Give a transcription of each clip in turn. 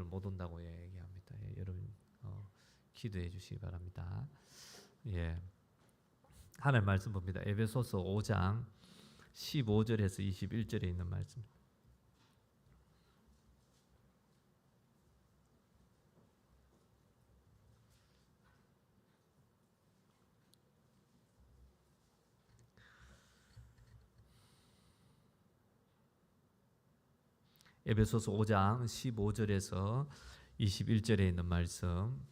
못 온다고 얘기합니다. 여러분 기도해 주시기 바랍니다. 하나님 말씀 봅니다. 에베소서 5장 15절에서 21절에 있는 말씀. 에베소서 5장 15절에서 21절에 있는 말씀,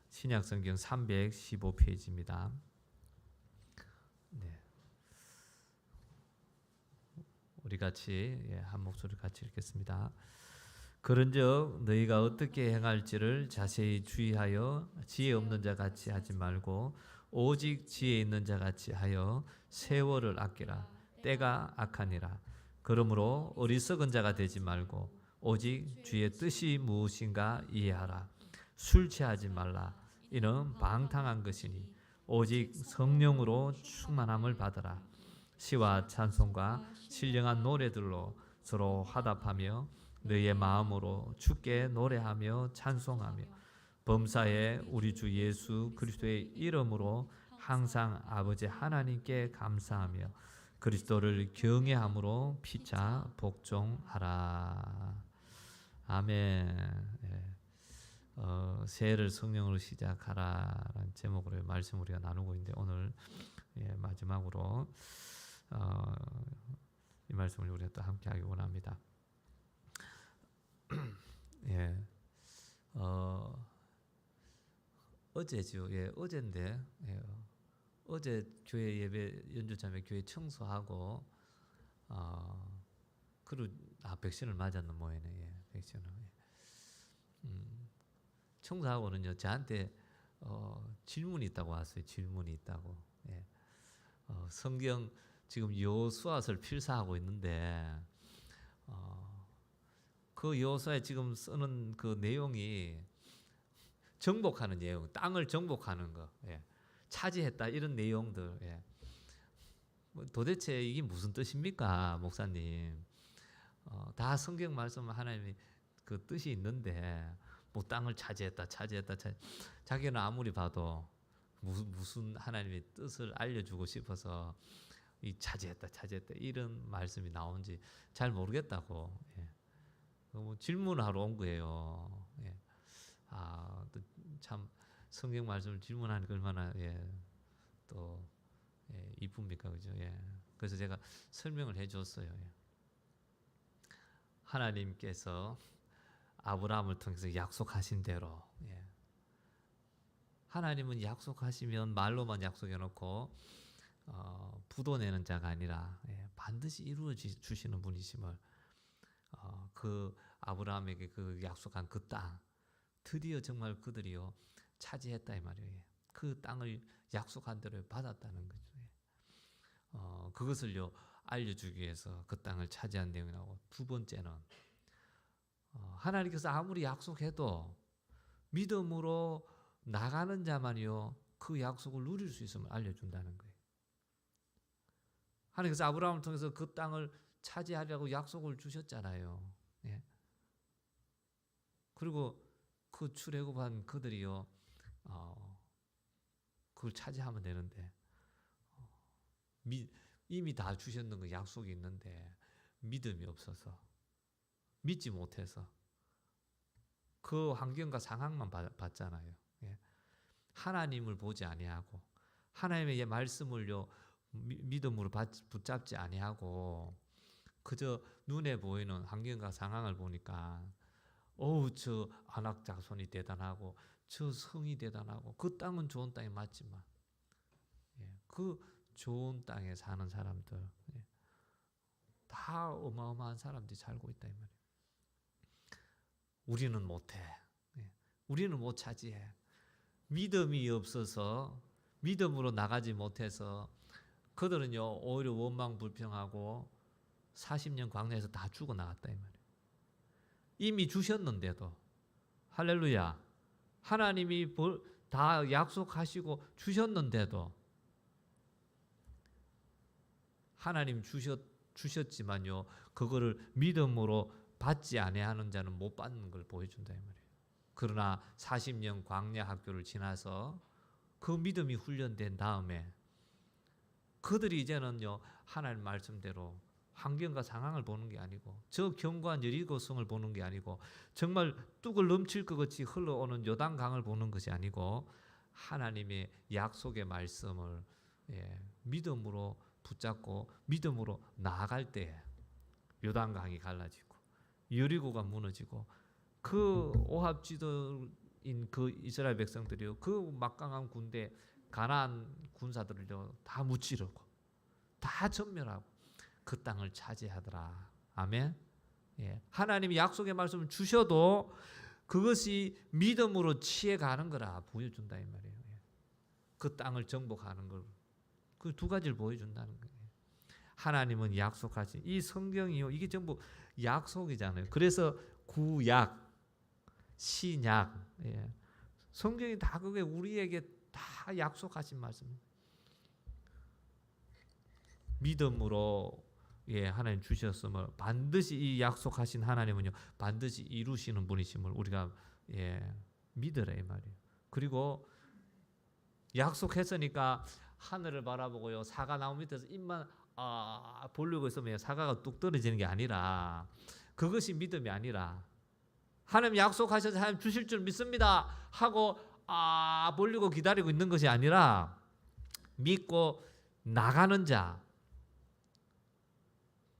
신약성경 315페이지입니다. 네. 우리 같이 한 목소리 같이 읽겠습니다. 그런즉 너희가 어떻게 행할지를 자세히 주의하여 지혜 없는 자 같이 하지 말고 오직 지혜 있는 자 같이 하여 세월을 아끼라. 때가 악하니라. 그러므로 어리석은 자가 되지 말고 오직 주의 뜻이 무엇인가 이해하라. 술 취하지 말라. 이는 방탕한 것이니 오직 성령으로 충만함을 받으라. 시와 찬송과 신령한 노래들로 서로 화답하며 너희의 마음으로 주께 노래하며 찬송하며 범사에 우리 주 예수 그리스도의 이름으로 항상 아버지 하나님께 감사하며 그리스도를 경외함으로 피차 복종하라. 아멘. 새해를 성령으로 시작하라라는 제목으로 말씀 우리가 나누고 있는데 오늘 마지막으로 이 말씀을 우리가 또 함께 하기 원합니다. 어제죠. 어제인데 어제 교회 예배 연주자매 교회 청소하고 그리고 백신을 맞았는 모양이네. 백신을 청소하고는요 저한테 질문이 있다고 왔어요. 질문이 있다고. 성경 지금 여호수아서를 필사하고 있는데 그 여호수아에 지금 쓰는 그 내용이 정복하는 내용, 땅을 정복하는 거, 차지했다 이런 내용들. 도대체 이게 무슨 뜻입니까, 목사님? 다 성경 말씀 하나님이 그 뜻이 있는데 뭐 땅을 차지했다. 자기는 아무리 봐도 무슨 하나님의 뜻을 알려주고 싶어서 이 차지했다 이런 말씀이 나온지 잘 모르겠다고. 뭐 질문하러 온 거예요. 참 성경 말씀을 질문하니까 얼마나 또 이쁩니까, 그죠? 그래서 제가 설명을 해줬어요. 하나님께서 아브라함을 통해서 약속하신 대로, 하나님은 약속하시면 말로만 약속해놓고 부도 내는 자가 아니라 반드시 이루어 주시는 분이심을 그 아브라함에게 그 약속한 그 땅 드디어 정말 그들이요 차지했다 이 말이에요. 그 땅을 약속한 대로 받았다는 거죠. 그것을요 알려주기 위해서 그 땅을 차지한 내용이 나오고, 두 번째는 하나님께서 아무리 약속해도 믿음으로 나가는 자만이요 그 약속을 누릴 수 있음을 알려준다는 거예요. 하나님께서 아브라함을 통해서 그 땅을 차지하려고 약속을 주셨잖아요. 그리고 그 출애굽한 그들이요 그걸 차지하면 되는데 이미 다 주셨는 그 약속이 있는데 믿음이 없어서, 믿지 못해서 그 환경과 상황만 봤잖아요. 하나님을 보지 아니하고 하나님의 말씀을요 믿음으로 붙잡지 아니하고 그저 눈에 보이는 환경과 상황을 보니까 저 안악 자손이 대단하고 저 성이 대단하고 그 땅은 좋은 땅이 맞지만 그 좋은 땅에 사는 사람들 다 어마어마한 사람들이 살고 있다 이 말이에요. 우리는 못해. 우리는 못 차지해. 믿음이 없어서 믿음으로 나가지 못해서 그들은요 오히려 원망불평하고 40년 광야에서 다 죽어 나갔다 이 말이에요. 이미 주셨는데도, 할렐루야, 하나님이 다 약속하시고 주셨는데도 하나님 주셨지만요 그거를 믿음으로 받지 아니하는 자는 못 받는 걸 보여준다 이 말이에요. 그러나 40년 광야 학교를 지나서 그 믿음이 훈련된 다음에 그들이 이제는요 하나님 말씀대로 환경과 상황을 보는 게 아니고 저 견고한 여리고성을 보는 게 아니고 정말 뚝을 넘칠 것 같이 흘러오는 요단강을 보는 것이 아니고 하나님의 약속의 말씀을 믿음으로 붙잡고 믿음으로 나아갈 때 요단강이 갈라지고 여리고가 무너지고 그 오합지도인 그 이스라엘 백성들이요 그 막강한 군대 가나안 군사들을요 다 무찌르고 다 전멸하고 그 땅을 차지하더라. 아멘. 하나님이 약속의 말씀을 주셔도 그것이 믿음으로 취해가는 거라 보여준다 이 말이에요. 그 땅을 정복하는 걸 그 두 가지를 보여준다는 거예요. 하나님은 약속하신 이 성경이요 이게 전부 약속이잖아요. 그래서 구약, 신약, 성경이 다 그게 우리에게 다 약속하신 말씀. 믿음으로 하나님 주셨음을 반드시 이 약속하신 하나님은요 반드시 이루시는 분이심을 우리가 믿으라 이 말이에요. 그리고 약속했으니까 하늘을 바라보고요 사과 나무 밑에서 입만 보려고 있으면 사과가 뚝 떨어지는 게 아니라 그것이 믿음이 아니라 하나님 약속하셔서 하나님 주실 줄 믿습니다 하고 보려고 기다리고 있는 것이 아니라 믿고 나가는 자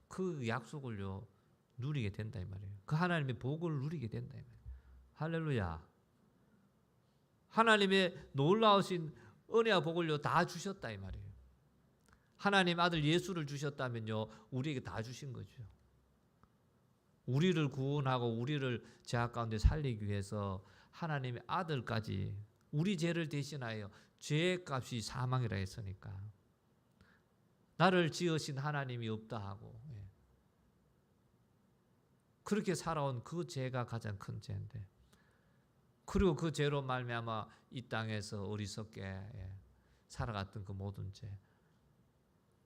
그 약속을요 누리게 된다 이 말이에요. 그 하나님의 복을 누리게 된다 이 말이에요. 할렐루야. 하나님의 놀라우신 은혜와 복을요 다 주셨다 이 말이에요. 하나님 아들 예수를 주셨다면요 우리에게 다 주신 거죠. 우리를 구원하고 우리를 죄악 가운데 살리기 위해서 하나님의 아들까지 우리 죄를 대신하여 죄의 값이 사망이라 했으니까 나를 지으신 하나님이 없다 하고 그렇게 살아온 그 죄가 가장 큰 죄인데 그리고 그 죄로 말미암아 이 땅에서 어리석게 살아갔던 그 모든 죄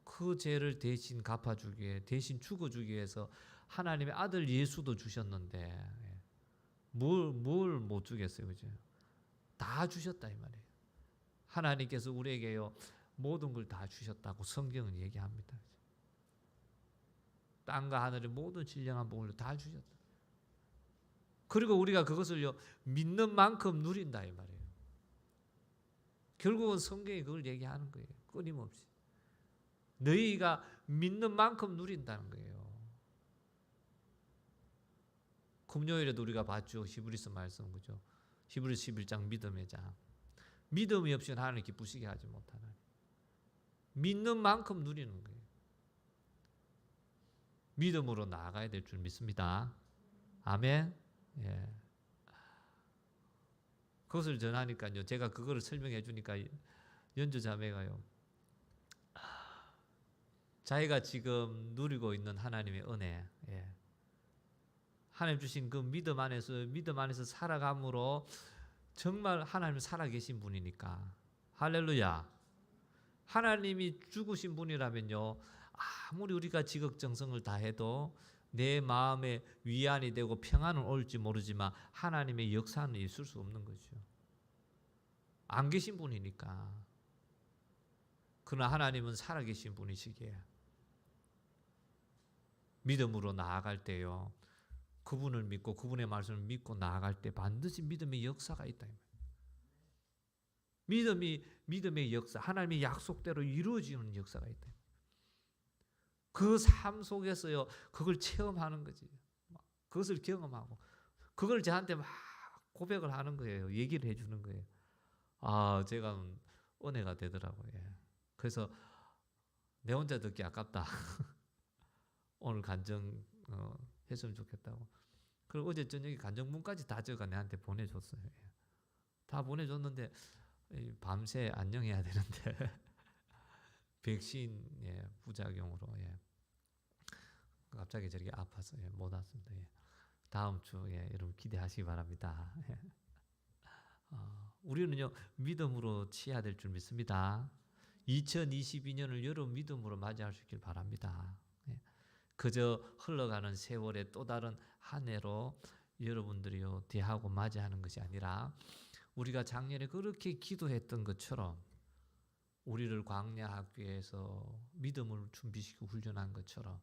그 죄를 대신 갚아주기 위해 대신 죽어주기 위해서 하나님의 아들 예수도 주셨는데 뭘 못 주겠어요 그죠? 다 주셨다 이 말이에요. 하나님께서 우리에게요 모든 걸 다 주셨다고 성경은 얘기합니다. 땅과 하늘의 모든 신령한 복을 다 주셨다. 그리고 우리가 그것을요 믿는 만큼 누린다 이 말이에요. 결국은 성경이 그걸 얘기하는 거예요. 끊임없이 너희가 믿는 만큼 누린다는 거예요. 금요일에도 우리가 봤죠. 히브리서 말씀 그죠? 히브리서 11장 믿음의 장. 믿음이 없이는 하나님 기쁘시게 하지 못하는 믿는 만큼 누리는 거예요. 믿음으로 나아가야 될 줄 믿습니다. 아멘. 그것을 전하니까요. 제가 그거를 설명해 주니까 연주 자매가요. 자기가 지금 누리고 있는 하나님의 은혜, 하나님 주신 그 믿음 안에서 살아감으로 정말 하나님 살아계신 분이니까 할렐루야. 하나님이 죽으신 분이라면요. 아무리 우리가 지극정성을 다해도 내 마음에 위안이 되고 평안은 올지 모르지만 하나님의 역사는 있을 수 없는 거죠. 안 계신 분이니까. 그러나 하나님은 살아계신 분이시기에 믿음으로 나아갈 때요. 그분을 믿고 그분의 말씀을 믿고 나아갈 때 반드시 믿음의 역사가 있다. 믿음의 역사, 하나님의 약속대로 이루어지는 역사가 있다. 그 삶 속에서요, 그걸 체험하는 거지. 그것을 경험하고, 그걸 저한테 막 고백을 하는 거예요. 얘기를 해주는 거예요. 제가 은혜가 되더라고요. 그래서 내 혼자 듣기 아깝다. 오늘 간증 했으면 좋겠다고. 그리고 어제 저녁에 간증문까지 다 적어 내한테 보내줬어요. 다 보내줬는데 밤새 안녕해야 되는데 백신 부작용으로 갑자기 저렇게 아파서 못 왔습니다. 다음 주에 여러분 기대하시기 바랍니다. 우리는요 믿음으로 취해야 될 줄 믿습니다. 2022년을 여러분 믿음으로 맞이할 수 있길 바랍니다. 그저 흘러가는 세월의 또 다른 한 해로 여러분들이요 대하고 맞이하는 것이 아니라 우리가 작년에 그렇게 기도했던 것처럼 우리를 광야 학교에서 믿음을 준비시키고 훈련한 것처럼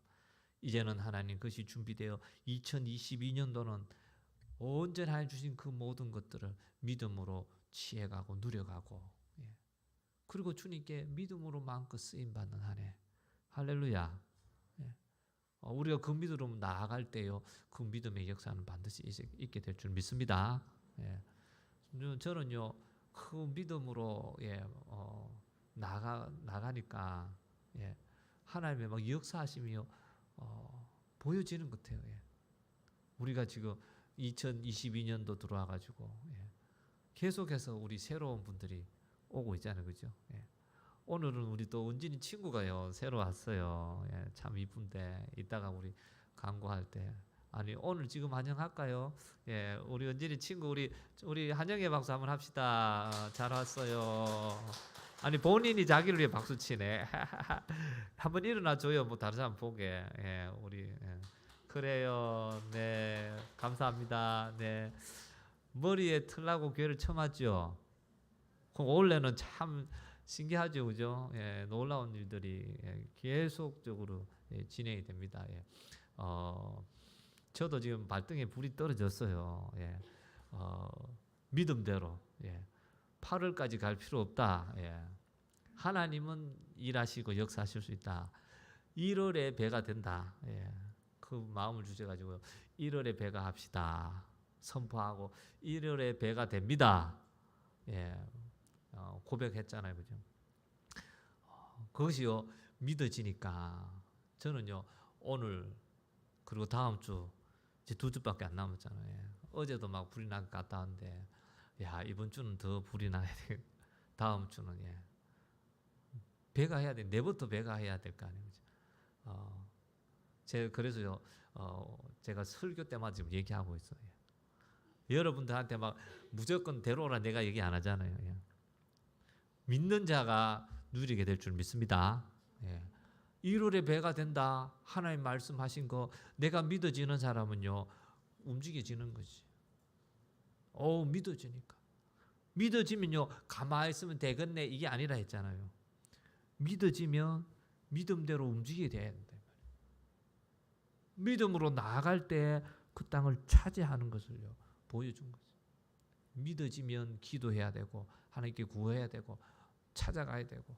이제는 하나님 그것이 준비되어 2022년도는 온전히 하나님 주신 그 모든 것들을 믿음으로 취해가고 누려가고 그리고 주님께 믿음으로 마음껏 쓰임받는 한 해. 할렐루야. 우리가 그 믿음으로 나아갈 때요 그 믿음의 역사는 반드시 있게 될 줄 믿습니다. 저는요 그 믿음으로 나가니까 하나님의 막 역사하심이 보여지는 것 같아요. 우리가 지금 2022년도 들어와가지고 계속해서 우리 새로운 분들이 오고 있잖아요, 그죠? 오늘은 우리 또 은진이 친구가요 새로 왔어요. 참 이쁜데 이따가 우리 광고할 때 아니 오늘 지금 환영할까요? 우리 은진이 친구 우리 환영의 박수 한번 합시다. 잘 왔어요. 아니 본인이 자기를 위해 박수 치네. 한번 일어나 줘요. 뭐 다른 사람 보게. 우리 그래요. 네 감사합니다. 네 머리에 틀라고 교회를 처음 왔죠. 원래는 참 신기하죠, 그죠? 놀라운 일들이 계속적으로 진행이 됩니다. 저도 지금 발등에 불이 떨어졌어요. 믿음대로 8월까지 갈 필요 없다. 하나님은 일하시고 역사하실 수 있다. 1월에 배가 된다. 그 마음을 주셔가지고 1월에 배가 합시다. 선포하고 1월에 배가 됩니다. 고백했잖아요, 그죠? 그것이요 믿어지니까 저는요 오늘 그리고 다음 주 이제 2주밖에 안 남았잖아요. 어제도 막 불이 날 것 같다는데 야 이번 주는 더 불이 나야 돼. 다음 주는 배가 해야 돼. 내부터 배가 해야 될 거 아니에요. 제가 그래서요 제가 설교 때마다 지금 얘기하고 있어요. 여러분들한테 막 무조건 데려오라 내가 얘기 안 하잖아요. 믿는 자가 누리게 될 줄 믿습니다. 1월에 배가 된다. 하나님 말씀하신 거 내가 믿어지는 사람은요 움직여지는 거지. 믿어지니까. 믿어지면요 가만히 있으면 되겠네 이게 아니라 했잖아요. 믿어지면 믿음대로 움직이게 돼야 된다. 믿음으로 나아갈 때 그 땅을 차지하는 것을요 보여준 거죠. 믿어지면 기도해야 되고 하나님께 구해야 되고 찾아가야 되고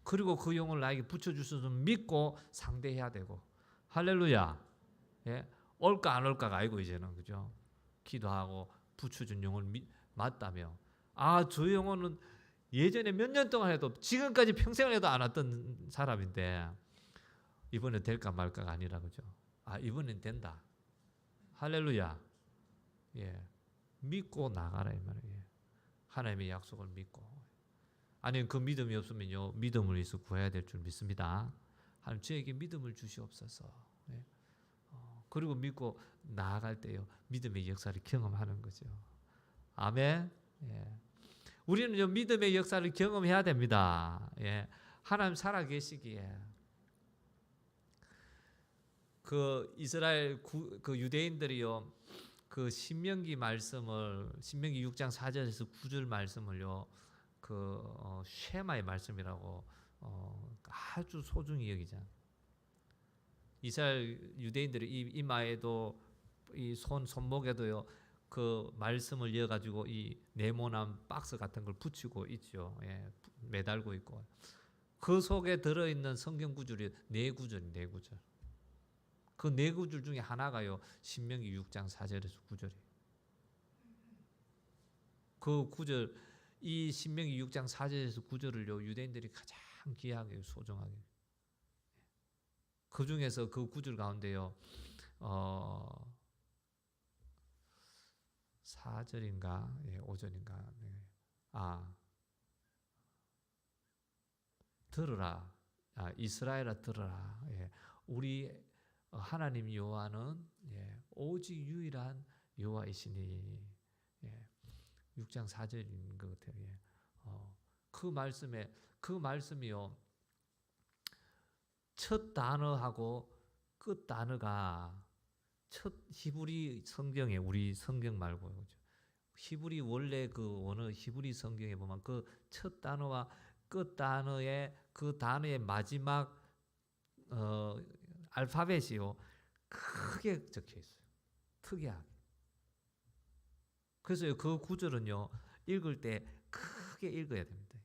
그리고 그 영을 나에게 붙여주셔서 믿고 상대해야 되고 할렐루야. 올까 안 올까가 아니고 이제는 그죠. 기도하고 붙여준 영을 맞다며 저 영혼은 예전에 몇 년 동안 해도 지금까지 평생을 해도 안 왔던 사람인데 이번에 될까 말까가 아니라 그죠. 이번엔 된다. 할렐루야. 믿고 나가라 이 말이에요. 하나님의 약속을 믿고 아니면 그 믿음이 없으면요 믿음을 위해서 구해야 될 줄 믿습니다. 하나님 저에게 믿음을 주시옵소서. 그리고 믿고 나아갈 때요 믿음의 역사를 경험하는 거죠. 아멘. 우리는요 믿음의 역사를 경험해야 됩니다. 하나님 살아 계시기에 그 이스라엘 그 유대인들이요 그 신명기 말씀을 신명기 6장 4절에서 9절 말씀을요 그 쉐마의 말씀이라고 아주 소중히 여기잖아. 이스라엘 유대인들이 이마에도 이 손목에도요 그 말씀을 이어 가지고 이 네모난 박스 같은 걸 붙이고 있죠. 매달고 있고 그 속에 들어 있는 성경 구절이 네 구절. 그 네 구절 중에 하나가요 신명기 6장 4절에서 9절이. 그 구절 이 신명기 6장 4절에서 9절을요 유대인들이 가장 귀하게 소중하게 그 중에서 그 구절 가운데요 4절인가 5절인가 들으라 이스라엘아 들으라 우리 하나님 여호와는 오직 유일한 여호와이시니 6장 4절인 것 같아요. 그 말씀이요 첫 단어하고 끝 단어가 첫 히브리 성경에 우리 성경 말고 그죠? 히브리 원래 그 원어 히브리 성경에 보면 그 첫 단어와 끝 단어의 그 단어의 마지막 알파벳이요 크게 적혀 있어요. 특이하게. 그래서 그 구절은요 읽을 때 크게 읽어야 됩니다.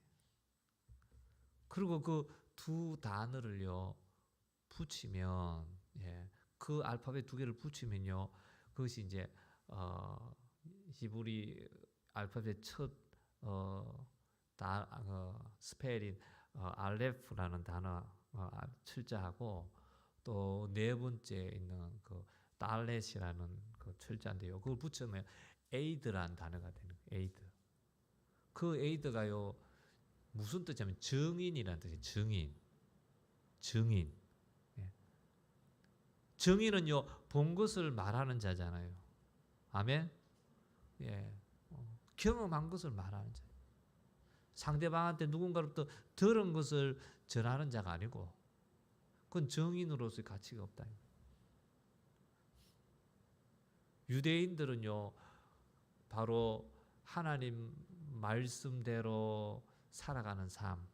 그리고 그 두 단어를요 붙이면 그 알파벳 두 개를 붙이면요 그것이 이제 히브리 알파벳 첫 스펠인 알레프라는 단어 철자하고 또 네 번째 있는 그 달렛이라는 그 철자인데요. 그걸 붙이면 에이드라는 단어가 되는 거예요. 에이드. 그 에이드가요 무슨 뜻이냐면 증인이라는 뜻이에요. 증인. 증인은요 본 것을 말하는 자잖아요. 아멘. 경험한 것을 말하는 자. 상대방한테 누군가로부터 들은 것을 전하는 자가 아니고 그건 증인으로서의 가치가 없다. 유대인들은요 바로 하나님 말씀대로 살아가는 삶.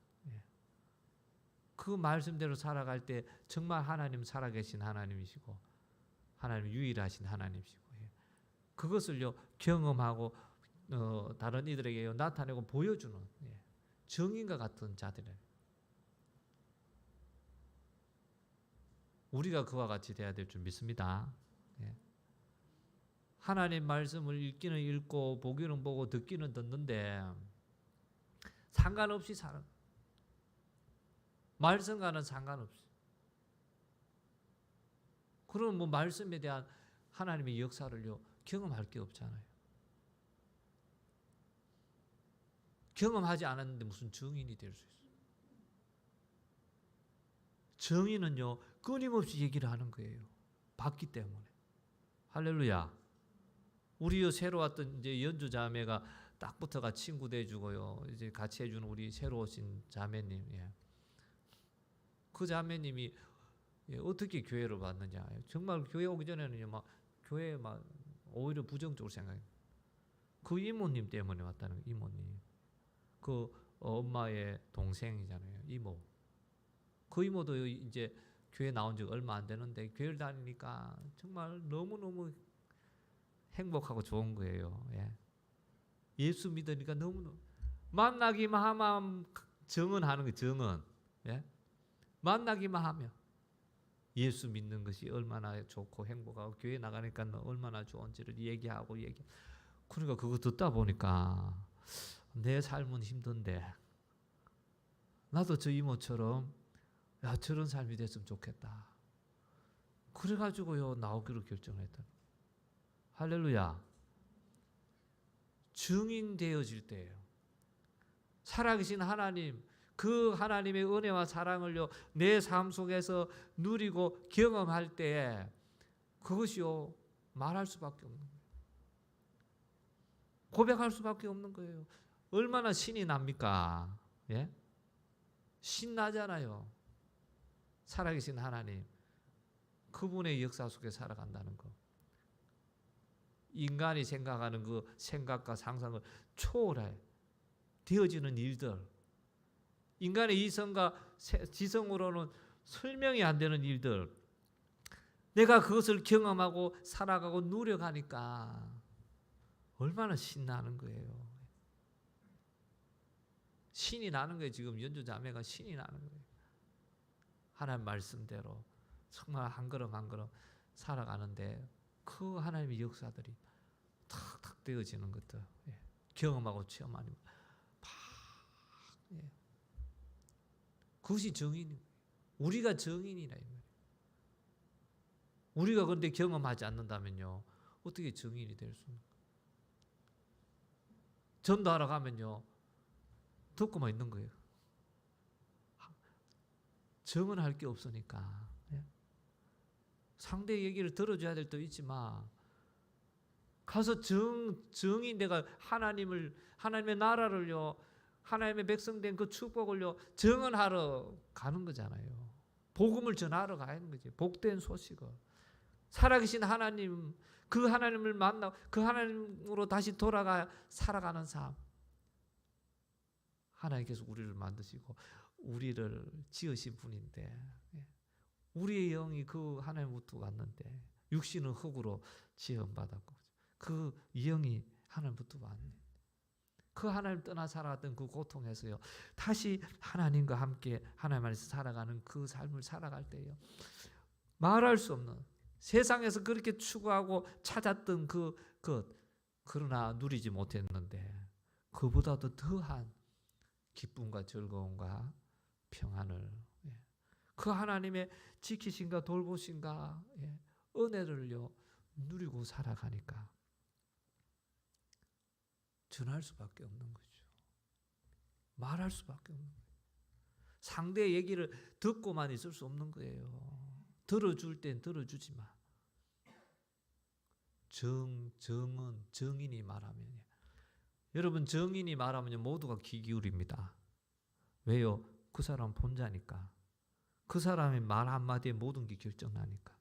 그 말씀대로 살아갈 때 정말 하나님 살아계신 하나님이시고 하나님 유일하신 하나님이시고 그것을요 경험하고 다른 이들에게 나타내고 보여주는 증인과 같은 자들이에요. 우리가 그와 같이 돼야 될 줄 믿습니다. 하나님 말씀을 읽기는 읽고 보기는 보고 듣기는 듣는데 상관없이 살아. 말씀과는 상관없이. 그럼 뭐 말씀에 대한 하나님의 역사를요 경험할 게 없잖아요. 경험하지 않았는데 무슨 증인이 될 수 있어요? 증인은요 끊임없이 얘기를 하는 거예요. 봤기 때문에. 할렐루야. 우리 새로 왔던 이제 연주 자매가 딱 붙어가 친구 돼주고요. 이제 같이 해주는 우리 새로 오신 자매님. 그 자매님이 어떻게 교회를 왔느냐. 정말 교회 오기 전에는 막 교회 막 오히려 부정적으로 생각해요. 그 이모님 때문에 왔다는 거예요. 이모님. 그 엄마의 동생이잖아요. 이모. 그 이모도 이제 교회 나온 지 얼마 안 되는데 교회를 다니니까 정말 너무너무 행복하고 좋은 거예요. 예수 믿으니까 너무너무 만나기만 하면 정언하는 거예요. 정언. 만나기만 하면 예수 믿는 것이 얼마나 좋고 행복하고 교회 나가니까 얼마나 좋은지를 얘기하고 그러니까 그거 듣다 보니까 내 삶은 힘든데 나도 저 이모처럼 저런 삶이 됐으면 좋겠다. 그래가지고요 나오기로 결정했다. 할렐루야. 증인 되어질 때예요. 살아계신 하나님, 그 하나님의 은혜와 사랑을요 내 삶 속에서 누리고 경험할 때에 그것이요 말할 수밖에 없는 거예요. 고백할 수밖에 없는 거예요. 얼마나 신이 납니까? 신나잖아요. 살아계신 하나님, 그분의 역사 속에 살아간다는 거. 인간이 생각하는 그 생각과 상상을 초월해 되어지는 일들, 인간의 이성과 지성으로는 설명이 안 되는 일들, 내가 그것을 경험하고 살아가고 누려가니까 얼마나 신나는 거예요. 신이 나는 거예요. 지금 연주 자매가 신이 나는 거예요. 하나님 말씀대로 정말 한 걸음 한 걸음 살아가는데 그 하나님의 역사들이 탁탁 되어지는 것들 경험하고 체험하는 그것이 정인이에요. 우리가 정인이라 이 말이에요. 우리가 그런데 경험하지 않는다면요 어떻게 정인이 될 수 있는 거예요? 전도하러 가면요 듣고만 있는 거예요. 정언할 게 없으니까. 상대 얘기를 들어줘야 될 때도 있지만 가서 정인 내가 하나님의 나라를요 하나님의 백성된 그 축복을요 정언하러 가는 거잖아요. 복음을 전하러 가는 거지. 복된 소식을. 살아계신 하나님, 그 하나님을 만나 그 하나님으로 다시 돌아가 살아가는 삶. 하나님께서 우리를 만드시고 우리를 지으신 분인데, 우리의 영이 그 하나님부터 왔는데, 육신은 흙으로 지음받았고 그 영이 하나님부터 왔네. 그 하나님 떠나 살아갔던 그 고통에서요, 다시 하나님과 함께 하나님 안에서 살아가는 그 삶을 살아갈 때요, 말할 수 없는, 세상에서 그렇게 추구하고 찾았던 것, 그러나 누리지 못했는데 그보다도 더한 기쁨과 즐거움과 평안을, 그 하나님의 지키신가 돌보신가 은혜를요 누리고 살아가니까 전할 수밖에 없는 거죠. 말할 수밖에 없는 거예요. 상대의 얘기를 듣고만 있을 수 없는 거예요. 들어줄 땐 들어주지만, 정은 정인이 말하면, 여러분 정인이 말하면 모두가 귀 기울입니다. 왜요? 그 사람 본자니까. 그 사람의 말 한마디에 모든 게 결정나니까.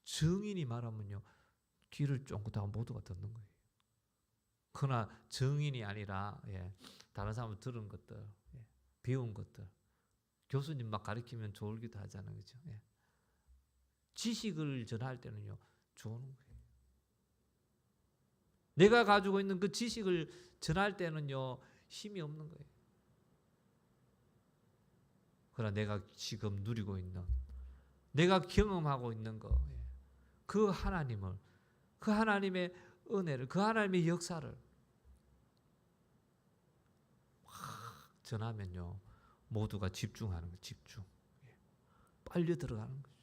정인이 말하면요 귀를 쫑긋하고 모두가 듣는 거예요. 그러나 정인이 아니라 다른 사람을 들은 것들, 배운 것들, 교수님 막 가르치면 좋기도 하잖아요, 그죠? 지식을 전할 때는요 좋은 거예요. 내가 가지고 있는 그 지식을 전할 때는요 힘이 없는 거예요. 그러나 내가 지금 누리고 있는, 내가 경험하고 있는 거, 그 하나님을, 그 하나님의 은혜를, 그 하나님의 역사를 막 전하면요 모두가 집중하는 거예요. 집중. 빨려 들어가는 거죠.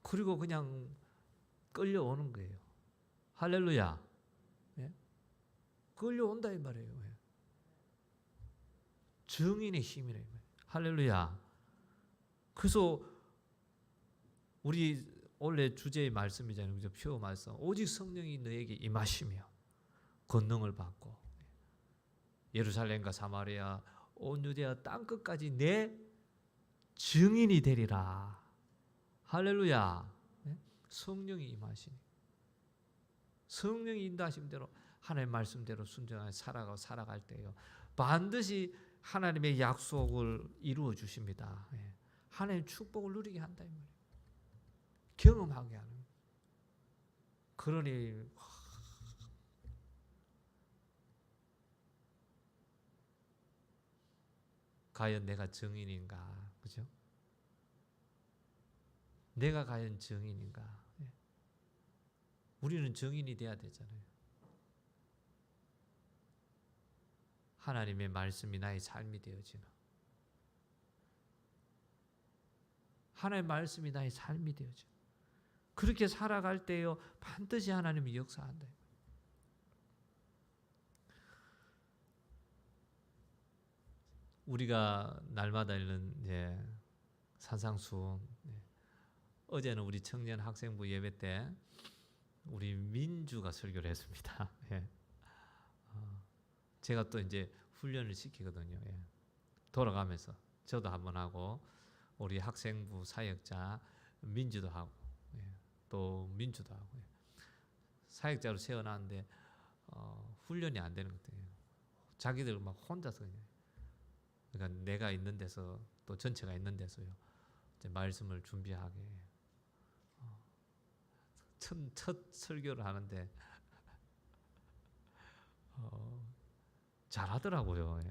그리고 그냥 끌려오는 거예요. 할렐루야. 끌려온다 이 말이에요. 정인의 힘이래요. 할렐루야. 그래서 우리 원래 주제의 말씀이잖아요. 그죠? 표 말씀. 오직 성령이 너에게 임하시며 권능을 받고 예루살렘과 사마리아 온 유대아 땅 끝까지 내 증인이 되리라. 할렐루야. 성령이 임하시니, 성령이 인도하신 대로 하나님의 말씀대로 순종하게 살아갈 때요 반드시 하나님의 약속을 이루어 주십니다. 하나님의 축복을 누리게 한다 이 말이에요. 경험하게 하는. 그러니 과연 내가 증인인가, 그죠? 내가 과연 증인인가? 우리는 증인이 돼야 되잖아요. 하나님의 말씀이 나의 삶이 되어지는, 하나님의 말씀이 나의 삶이 되어지는, 그렇게 살아갈 때요 반드시 하나님이 역사한다. 우리가 날마다 읽는 산상수훈, 어제는 우리 청년 학생부 예배 때 우리 민주가 설교를 했습니다. 제가 또 이제 훈련을 시키거든요. 돌아가면서 저도 한번 하고 우리 학생부 사역자 민주도 하고 또 민주도 하고 사역자로 세워놨는데 훈련이 안 되는 것들이에요. 자기들 막 혼자서 그냥. 그러니까 내가 있는 데서 또 전체가 있는 데서요 이제 말씀을 준비하게 첫 설교를 하는데 잘하더라고요.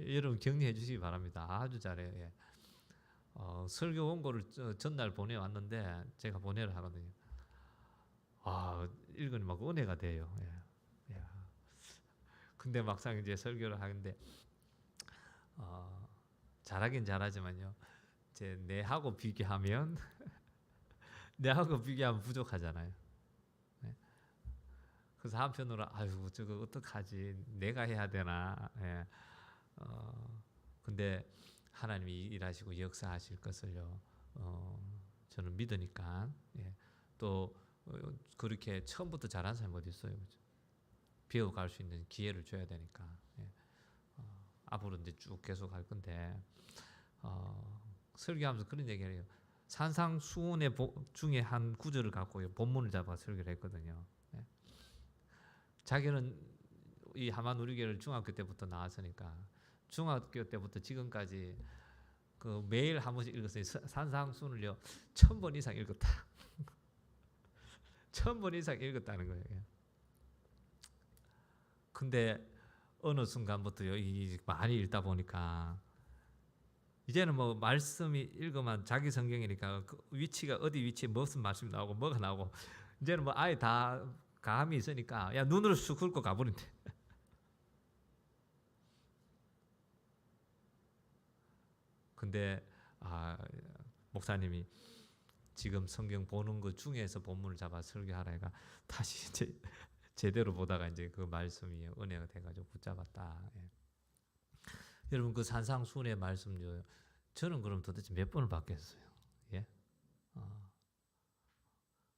여러분 격려해 주시기 바랍니다. 아주 잘해요. 설교 원고를 전날 보내왔는데 제가 보내려 하거든요. 읽으니 막 은혜가 돼요. 근데 막상 이제 설교를 하는데 잘하긴 잘하지만요. 이제 내하고 비교하면 내하고 비교하면 부족하잖아요. 그래서 한편으로 아유 저거 어떡하지? 내가 해야 되나? 근데 하나님이 일하시고 역사하실 것을요. 저는 믿으니까 또 그렇게 처음부터 잘하는 사람이 어디 있어요, 그렇죠? 배워갈 수 있는 기회를 줘야 되니까 앞으로 이제 쭉 계속 할 건데 설교하면서 그런 얘기를 해요. 산상수훈의 중에 한 구절을 갖고 본문을 잡아 설교를 했거든요. 예. 자기는 이 하마누리교를 중학교 때부터 나왔으니까 중학교 때부터 지금까지 그 매일 한 번씩 읽었어요. 산상수훈을요 1000번 이상 읽었다. 1000번 이상 읽었다는 거예요. 근데 어느 순간부터요, 이 많이 읽다 보니까 이제는 뭐 말씀이 읽으면 자기 성경이니까 그 위치가 어디 위치에 무슨 말씀이 나오고 뭐가 나오고 이제는 뭐 아예 다 감이 있으니까 야 눈으로 쑥 훑고 가버린대. 근데 목사님이 지금 성경 보는 것 중에서 본문을 잡아 설교하라니까 다시 이제 제대로 보다가 이제 그 말씀이 은혜가 돼가지고 붙잡았다. 예. 여러분 그 산상수훈의 말씀요. 저는 그럼 도대체 몇 번을 받겠어요? 예?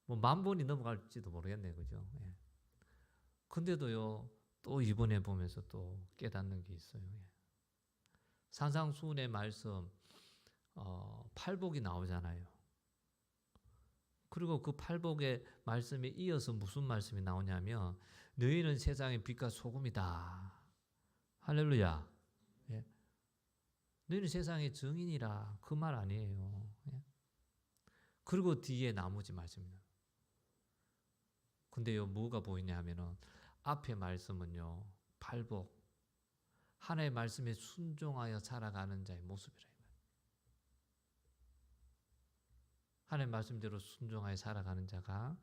뭐 10,000번이 넘어갈지도 모르겠네요, 그죠? 예. 근데도요 또 이번에 보면서 또 깨닫는 게 있어요. 예. 산상수훈의 말씀 팔복이 나오잖아요. 그리고 그 팔복의 말씀에 이어서 무슨 말씀이 나오냐면 너희는 세상의 빛과 소금이다. 할렐루야. 예. 너희는 세상의 증인이라 그 말 아니에요. 예. 그리고 뒤에 나머지 말씀입니다. 근데요 뭐가 보이냐 하면은 앞에 말씀은요 팔복 하나님의 말씀에 순종하여 살아가는 자의 모습이라. 하나님의 말씀대로 순종하여 살아가는 자가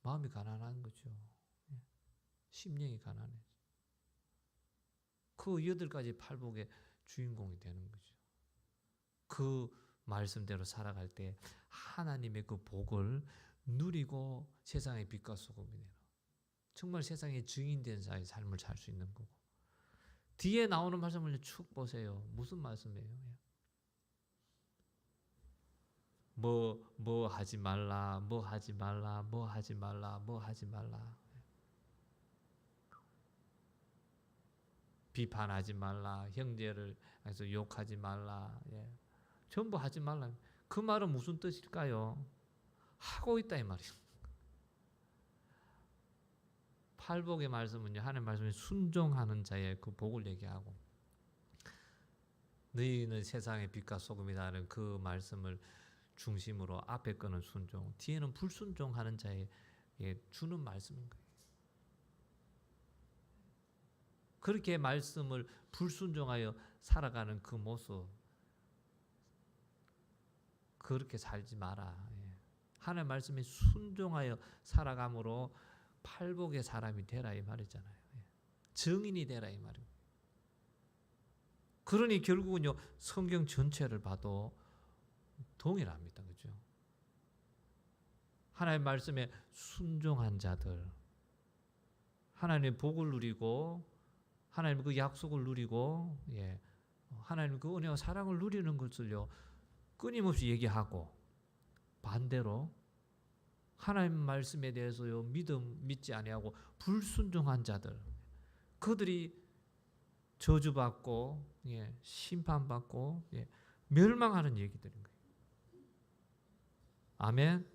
마음이 가난한 거죠. 심령이 가난해. 그 8가지 팔복의 주인공이 되는 거죠. 그 말씀대로 살아갈 때 하나님의 그 복을 누리고 세상의 빛과 소금이 되는 정말 세상의 증인된 자의 삶을 살 수 있는 거고 뒤에 나오는 말씀을 쭉 보세요. 무슨 말씀이에요? 뭐 하지 말라, 뭐 하지 말라, 뭐 하지 말라, 뭐 하지 말라. 비판하지 말라, 형제를 해서 욕하지 말라. 예. 전부 하지 말라. 그 말은 무슨 뜻일까요? 하고 있다 이 말이에요. 팔복의 말씀은요, 하나님의 말씀에 순종하는 자의 그 복을 얘기하고 너희는 세상의 빛과 소금이라는 그 말씀을 중심으로 앞에 거는 순종, 뒤에는 불순종하는 자에게 주는 말씀인 거예요. 그렇게 말씀을 불순종하여 살아가는 그 모습, 그렇게 살지 마라. 하나님의 말씀에 순종하여 살아감으로 팔복의 사람이 되라 이 말이잖아요. 증인이 되라 이 말이에요. 그러니 결국은요 성경 전체를 봐도 동일합니다. 그죠? 하나님의 말씀에 순종한 자들, 하나님의 복을 누리고 하나님의 그 약속을 누리고 하나님의 그 은혜와 사랑을 누리는 것을요 끊임없이 얘기하고 반대로 하나님 말씀에 대해서요 믿지 아니하고 불순종한 자들, 그들이 저주받고 심판받고 멸망하는 얘기들인 거예요. 아멘.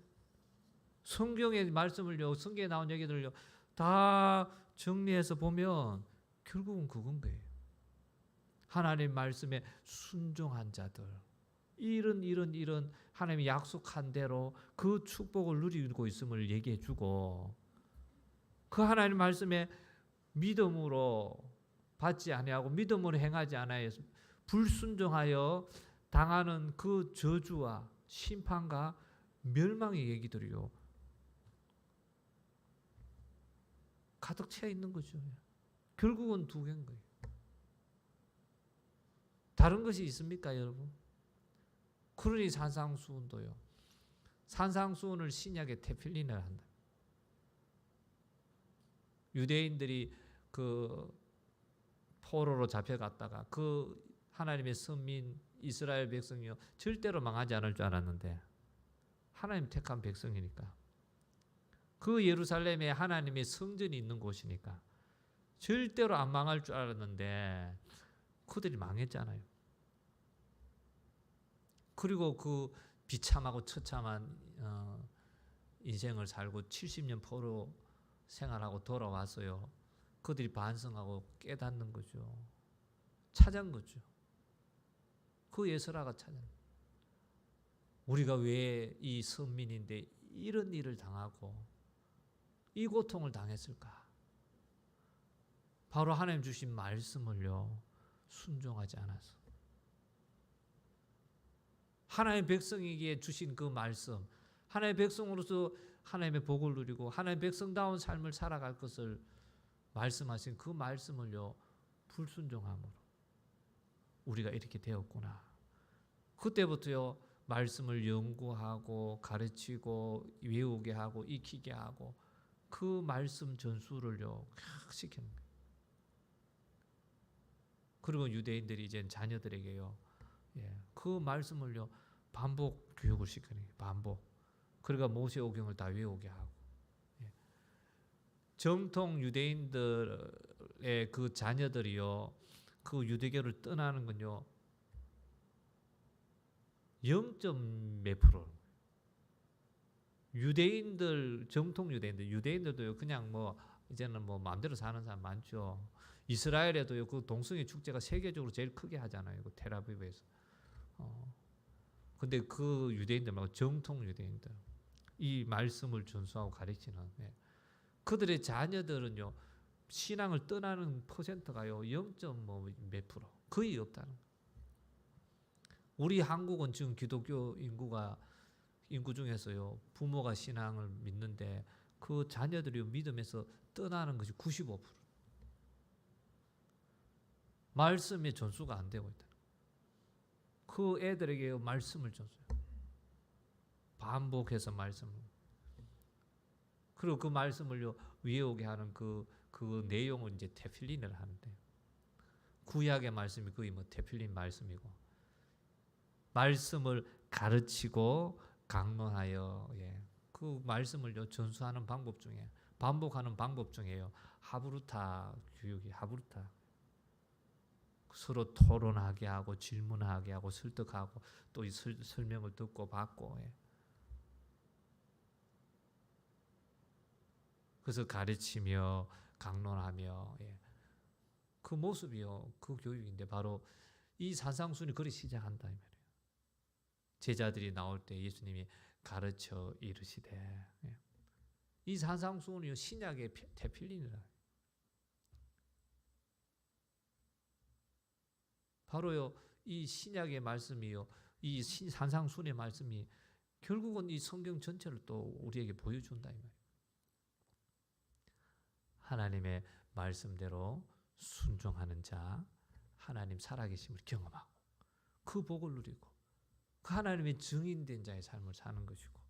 성경의 말씀을요, 성경에 나온 얘기들을요 다 정리해서 보면 결국은 그건 거예요. 하나님 말씀에 순종한 자들, 이런 하나님이 약속한 대로 그 축복을 누리고 있음을 얘기해 주고 그 하나님 말씀에 믿음으로 받지 아니하고 믿음으로 행하지 않아야 불순종하여 당하는 그 저주와 심판과 멸망의 얘기들이요 가득 채 있는 거죠. 결국은 두 개인 거예요. 다른 것이 있습니까, 여러분? 그러니 산상수훈도요. 산상수훈을 신약의 테필린을 한다. 유대인들이 그 포로로 잡혀갔다가 그 하나님의 선민 이스라엘 백성이요 절대로 망하지 않을 줄 알았는데 하나님 택한 백성이니까 그 예루살렘에 하나님의 성전이 있는 곳이니까 절대로 안 망할 줄 알았는데 그들이 망했잖아요. 그리고 그 비참하고 처참한 인생을 살고 70년 포로 생활하고 돌아와서요. 그들이 반성하고 깨닫는 거죠. 찾은 거죠. 그 예설아가 찾은. 우리가 왜 이 선민인데 이런 일을 당하고 이 고통을 당했을까? 바로 하나님 주신 말씀을요. 순종하지 않아서. 하나님의 백성에게 주신 그 말씀, 하나님의 백성으로서 하나님의 복을 누리고 하나님의 백성다운 삶을 살아갈 것을 말씀하신 그 말씀을요. 불순종함으로 우리가 이렇게 되었구나. 그때부터요. 말씀을 연구하고 가르치고 외우게 하고 익히게 하고 그 말씀 전수를요. 시키는 거예요. 그리고 유대인들이 이제 자녀들에게요. 그 말씀을요. 반복 교육을 시키는 거예요. 반복. 그러니까 모세오경을 다 외우게 하고. 정통 유대인들의 그 자녀들이요. 그 유대교를 떠나는 건요. 0.몇 프로. 유대인들, 정통 유대인들도요. 그냥 뭐 이제는 뭐 마음대로 사는 사람 많죠. 이스라엘에도요. 그 동성애 축제가 세계적으로 제일 크게 하잖아요. 그 텔아비브에서. 근데 그 유대인들 말고 정통 유대인들 이 말씀을 전수하고 가르치는 그들의 자녀들은요. 신앙을 떠나는 퍼센트가요. 0.몇 프로. 거의 없다는 거예요. 우리 한국은 지금 기독교 인구 중에서요. 부모가 신앙을 믿는데 그 자녀들이 믿음에서 떠나는 것이 95%. 말씀의 전수가 안 되고 있다. 그 애들에게 말씀을 전수해요. 반복해서 말씀을. 그리고 그 말씀을요. 외우게 하는 그 내용을 이제 테필린을 하는데 구약의 말씀이 거의 뭐 테필린 말씀이고 말씀을 가르치고 강론하여 그 말씀을요. 전수하는 방법 중에 반복하는 방법 중에요. 하브루타 교육이 하브루타. 서로 토론하게 하고 질문하게 하고 설득하고 또 이 설명을 듣고 받고 그래서 가르치며 강론하며 그 모습이요. 그 교육인데 바로 이 산상순이 그리 시작한다 이 말이에요. 제자들이 나올 때 예수님이 가르쳐 이르시되 이 산상순이요. 신약의 테필린이라. 바로요. 이 신약의 말씀이요. 이 산상순의 말씀이 결국은 이 성경 전체를 또 우리에게 보여준다 이 말이에요. 하나님의 말씀대로 순종하는 자, 하나님 살아계심을 경험하고 그 복을 누리고 그 하나님의 증인된 자의 삶을 사는 것이고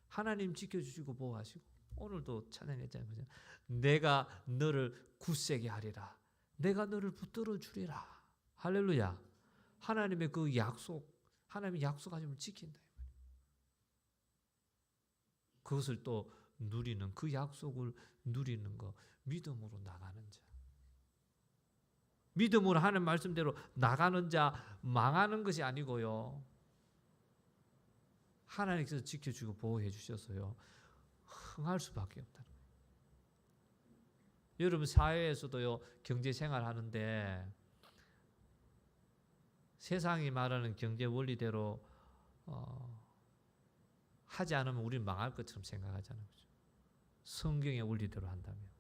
하나님 지켜주시고 보호하시고 오늘도 찬양했잖아요. 내가 너를 굳세게 하리라. 내가 너를 붙들어 주리라. 할렐루야. 하나님의 그 약속, 하나님의 약속하심을 지킨다. 그것을 또 누리는 그 약속을 누리는 거 믿음으로 나가는 자. 믿음으로 하는 말씀대로 나가는 자 망하는 것이 아니고요. 하나님께서 지켜주고 보호해 주셔서요. 흥할 수밖에 없다는 거예요. 여러분 사회에서도요. 경제생활 하는데 세상이 말하는 경제 원리대로 하지 않으면 우리는 망할 것처럼 생각하잖아요. 성경의 원리대로 한다면.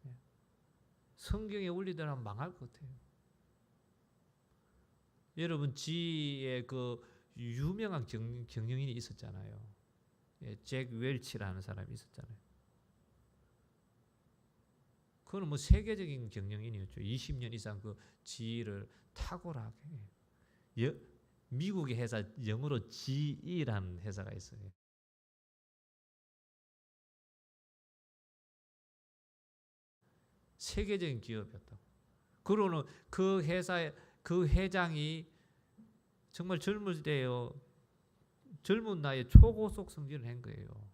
성경의 원리대로 하면 망할 것 같아요. 여러분 지의 그 유명한 경영인이 있었잖아요. 잭 웰치라는 사람이 있었잖아요. 그거는 뭐 세계적인 경영인이었죠. 20년 이상 그 지위를 탁월하게. 미국의 회사 영어로 GE라는 회사가 있어요. 세계적인 기업이었다고. 그러고는 그 회사의 그 회장이 정말 젊을 때요. 젊은 나이에 초고속 승진을 한 거예요.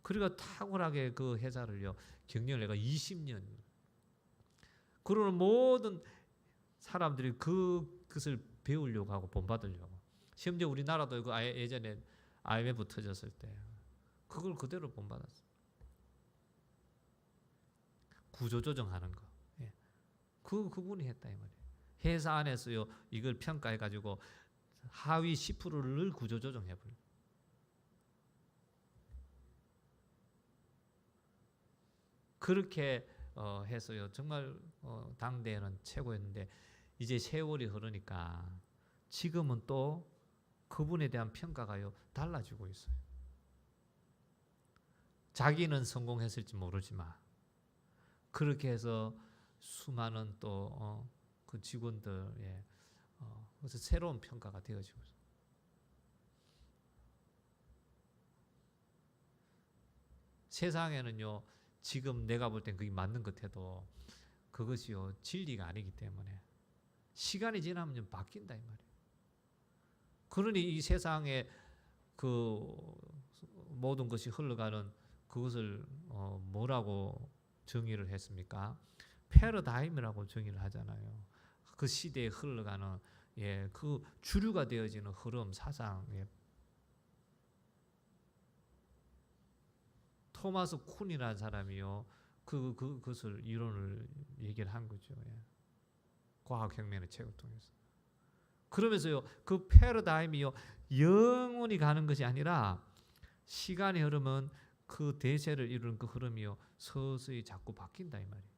그러니까 탁월하게 그 회사를요. 경영을 해가 20년. 그러는 모든 사람들이 그것을 배우려고 하고 본받으려고. 심지어 우리나라도 그 예전에 IMF 터졌을 때 그걸 그대로 본받았어. 구조조정하는 거. 예. 그분이 했다 이 말이에요. 회사 안에서요 이걸 평가해 가지고 하위 10%를 구조조정해 버려. 그렇게 해서요 정말 당대에는 최고였는데 이제 세월이 흐르니까 지금은 또 그분에 대한 평가가요 달라지고 있어요. 자기는 성공했을지 모르지만 그렇게 해서 수많은 또 그 직원들 그래서 새로운 평가가 되어지고 있어요. 세상에는요 지금 내가 볼 땐 그게 맞는 것 해도 그것이요 진리가 아니기 때문에 시간이 지나면 바뀐다 이 말이에요. 그러니 이 세상에 그 모든 것이 흘러가는 그것을 뭐라고 정의를 했습니까? 패러다임이라고 정의를 하잖아요. 그 시대에 흘러가는 그 주류가 되어지는 흐름 사상. 토마스 쿤이라는 사람이요 그것을 이론을 얘기를 한 거죠. 과학혁명의 책을 통해서. 그러면서요 그 패러다임이요 영원히 가는 것이 아니라 시간이 흐르면 그 대세를 이루는 그 흐름이요 서서히 자꾸 바뀐다 이 말이에요.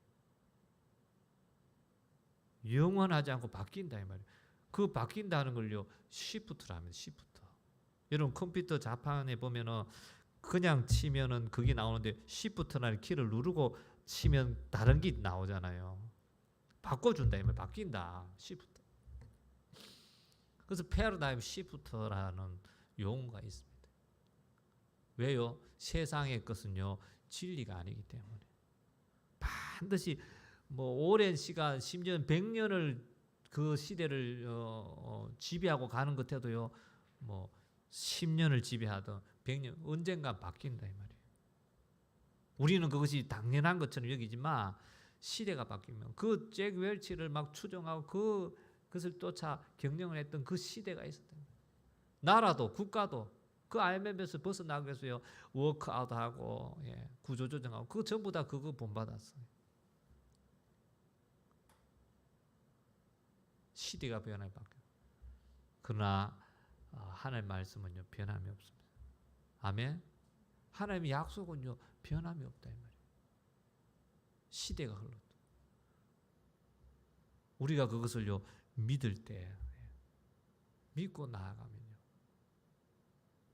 영원하지 않고 바뀐다 이 말이에요. 그 바뀐다는 걸요 시프트라 합니다. 시프트. 여러분 컴퓨터 자판에 보면은 그냥 치면은 그게 나오는데 시프트나 키를 누르고 치면 다른 게 나오잖아요. 바꿔준다 이 말이에요. 바뀐다. 시프트. 그래서 패러다임 시프트라는 용어가 있습니다. 왜요? 세상의 것은요 진리가 아니기 때문에 반드시 뭐 오랜 시간 심지어 100년을 그 시대를 지배하고 가는 것 해도요 뭐 10년을 지배하든 100년 언젠가 바뀐다 이 말이에요. 우리는 그것이 당연한 것처럼 여기지만 시대가 바뀌면 그 잭 웰치를 막 추종하고 그것을 쫓아 경영을 했던 그 시대가 있었던 거예요. 나라도 국가도 그 IMF에서 벗어나기 위해서요 워크아웃하고 구조조정하고 그거 전부 다 그거 본받았어요. 시대가 변화에 바뀌어요. 그러나 하나님의 말씀은요 변함이 없습니다. 아멘. 하나님의 약속은요 변함이 없다 이 말이에요. 시대가 흘러도 우리가 그것을요 믿을 때 믿고 나아가면요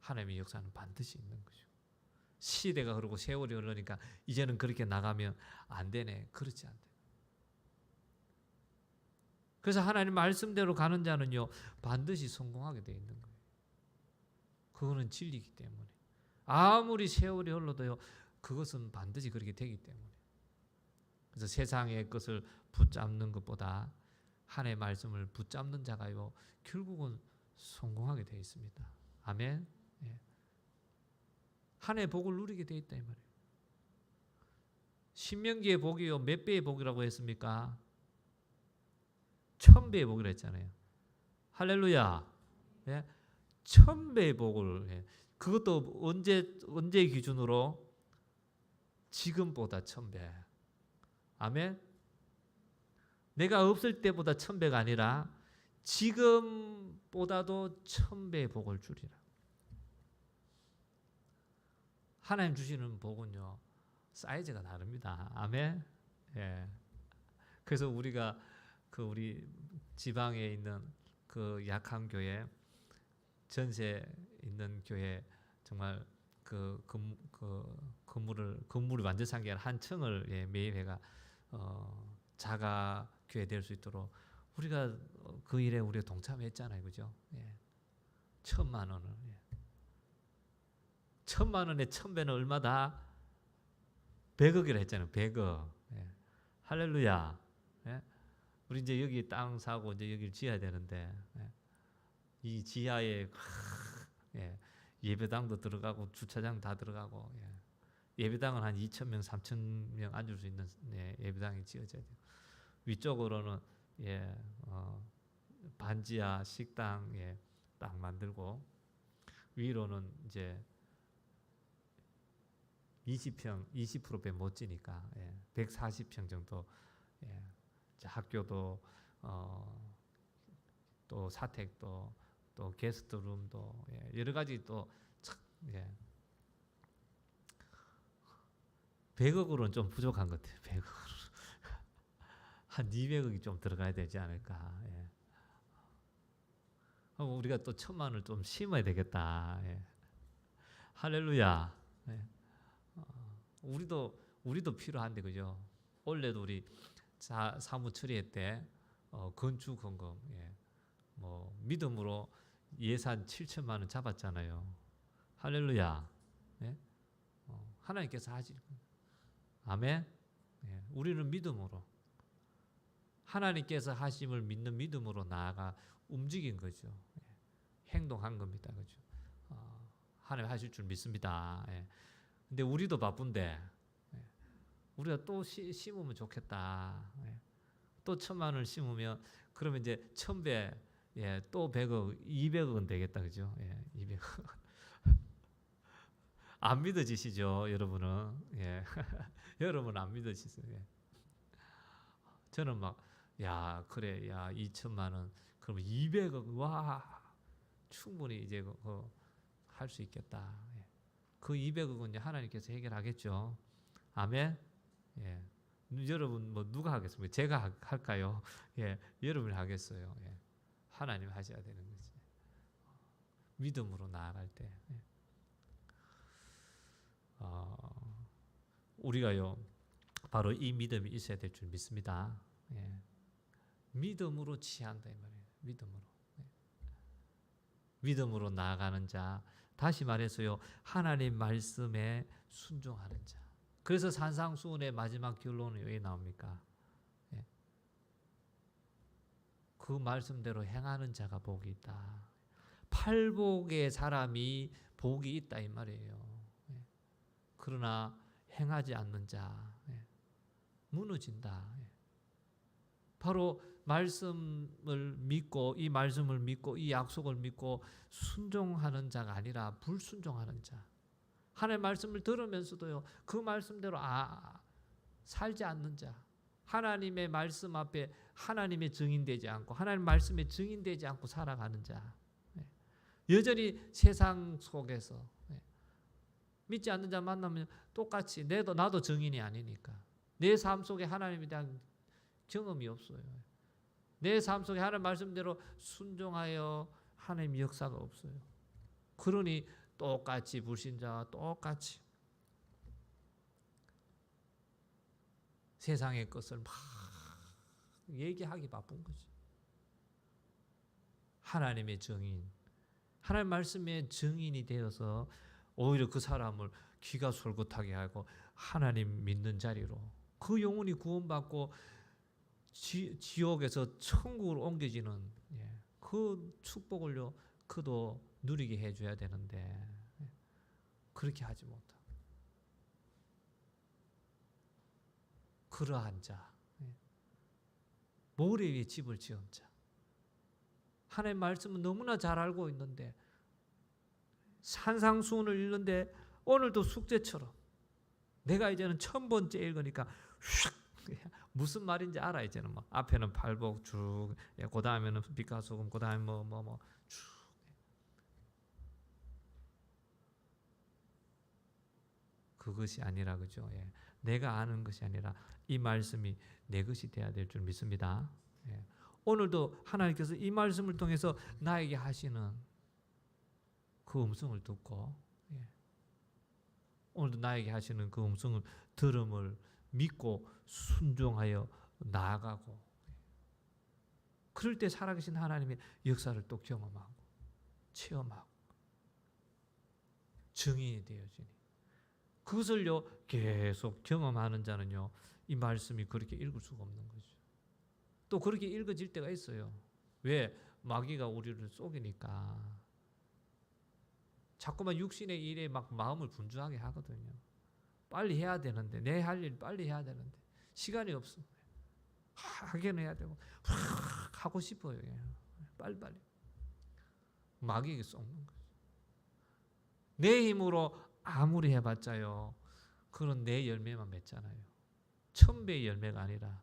하나님의 역사는 반드시 있는 거죠. 시대가 흐르고 세월이 흐르니까 이제는 그렇게 나가면 안 되네. 그렇지 않대. 그래서 하나님 말씀대로 가는 자는요 반드시 성공하게 되어 있는 거예요. 그거는 진리이기 때문에 아무리 세월이 흘러도요 그것은 반드시 그렇게 되기 때문에 그래서 세상의 것을 붙잡는 것보다 하나님의 말씀을 붙잡는 자가요 결국은 성공하게 되어 있습니다. 아멘. 하나님의 복을 누리게 되어 있다 이 말이에요. 신명기의 복이요 몇 배의 복이라고 했습니까? 1000배의 복이라 했잖아요. 할렐루야. 1000배의 복을 그것도 언제 기준으로? 지금보다 1000배. 아멘. 내가 없을 때보다 1000배가 아니라 지금보다도 1000배의 복을 주리라. 하나님 주시는 복은요 사이즈가 다릅니다. 아멘. 그래서 우리가 우리 지방에 있는 그 약한 교회 전세 있는 교회 정말 건물을 완전 산 게 아니라 한 층을 매입해가 자가 교회 될 수 있도록 우리가 그 일에 우리가 동참했잖아요, 그죠? 1000만 원을 1000만 원에 1000배는 얼마다? 100억이라 했잖아요, 100억. 할렐루야. 우리 이제 여기 땅 사고 이제 여기를 지어야 되는데 이 지하에 예배당도 들어가고 주차장 다 들어가고 예배당은 한 2,000명, 3,000명 앉을 수 있는 예배당이 지어져야 돼요. 위쪽으로는 반지하 식당 딱 만들고 위로는 이제 20평, 20%배 못 지니까 140평 정도 학교도 또 사택도 또 게스트룸도 여러 가지 또 100억으로는 좀 부족한 것 같아요. 100억. 한 200억이 좀 들어가야 되지 않을까. 우리가 또 1,000만을 좀 심어야 되겠다. 할렐루야. 우리도 필요한데 그죠? 원래도 우리 사무 처리회 때 건축 헌금 뭐 믿음으로 예산 7천만 원 잡았잖아요. 할렐루야. 하나님께서 하실 거예요. 아멘. 우리는 믿음으로 하나님께서 하심을 믿는 믿음으로 나아가 움직인 거죠. 행동한 겁니다. 그죠? 하나님 하실 줄 믿습니다. 근데 우리도 바쁜데 우리가 또 심으면 좋겠다. 또 1,000만 원을 심으면 그러면 이제 1,000배, 또 100억, 200억은 되겠다. 그죠? 200억. 안 믿어지시죠, 여러분은? 여러분 안 믿어지세요. 저는 막, 그래, 2,000만 원, 그러면 200억, 와, 충분히 이제 할 수 있겠다. 그 200억은 이제 하나님께서 해결하겠죠. 아멘. 여러분 뭐 누가 하겠습니까? 제가 할까요? 여러분이 하겠어요. 하나님 하셔야 되는 거지. 믿음으로 나아갈 때. 우리가요 바로 이 믿음이 있어야 될 줄 믿습니다. 믿음으로 취한다 이 말이에요. 믿음으로 나아가는 자. 다시 말해서요 하나님 말씀에 순종하는 자. 그래서 산상수훈의 마지막 결론은 왜 나옵니까? 그 말씀대로 행하는 자가 복이 있다. 팔복의 사람이 복이 있다 이 말이에요. 그러나 행하지 않는 자 무너진다. 바로 말씀을 믿고 이 말씀을 믿고 이 약속을 믿고 순종하는 자가 아니라 불순종하는 자. 하나님의 말씀을 들으면서도요 그 말씀대로 살지 않는 자. 하나님의 말씀 앞에 하나님의 증인되지 않고 하나님의 말씀에 증인되지 않고 살아가는 자. 여전히 세상 속에서 믿지 않는 자 만나면 똑같이 나도 증인이 아니니까 내 삶 속에 하나님에 대한 경험이 없어요. 내 삶 속에 하나님 말씀대로 순종하여 하나님 역사가 없어요. 그러니 똑같이 불신자와 똑같이 세상의 것을 막 얘기하기 바쁜 거죠. 하나님의 증인, 하나님 말씀의 증인이 되어서 오히려 그 사람을 귀가 솔깃하게 하고 하나님 믿는 자리로 그 영혼이 구원받고 지옥에서 천국으로 옮겨지는 그 축복을요 그도 누리게 해줘야 되는데 그렇게 하지 못하고 그러한 자, 모래 위에 집을 지은 자. 하나님의 말씀은 너무나 잘 알고 있는데 산상수훈을 읽는데 오늘도 숙제처럼 내가 이제는 1000번째 읽으니까 휙 무슨 말인지 알아. 이제는 뭐 앞에는 팔복 쭉, 그 다음에는 빛과 소금, 그 다음에 쭉. 그것이 아니라 그죠. 내가 아는 것이 아니라 이 말씀이 내 것이 되어야 될 줄 믿습니다. 오늘도 하나님께서 이 말씀을 통해서 나에게 하시는 그 음성을 듣고 오늘도 나에게 하시는 그 음성을 들음을 믿고 순종하여 나아가고 그럴 때 살아계신 하나님의 역사를 또 경험하고 체험하고 증인이 되어지니 그것을요 계속 경험하는 자는요 이 말씀이 그렇게 읽을 수가 없는 거죠. 또 그렇게 읽어질 때가 있어요. 왜? 마귀가 우리를 속이니까 자꾸만 육신의 일에 막 마음을 분주하게 하거든요. 빨리 해야 되는데 내 할 일 빨리 해야 되는데 시간이 없어. 하긴 해야 되고 하고 싶어요. 빨리빨리. 마귀에게 쏟는 거예요. 내 힘으로 아무리 해봤자요, 그건 내 열매만 맺잖아요. 1000배의 열매가 아니라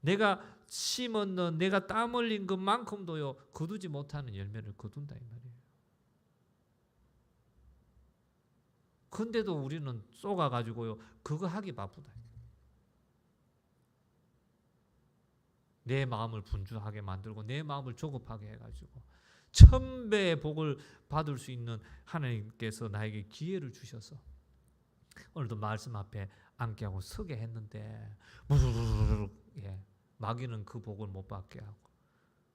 내가 심었는, 내가 땀 흘린 것만큼도요 거두지 못하는 열매를 거둔다 이 말이에요. 근데도 우리는 쏘가가지고요 그거 하기 바쁘다. 내 마음을 분주하게 만들고 내 마음을 조급하게 해가지고 1000배의 복을 받을 수 있는 하나님께서 나에게 기회를 주셔서 오늘도 말씀 앞에 앉게 하고 서게 했는데 예, 마귀는 그 복을 못 받게 하고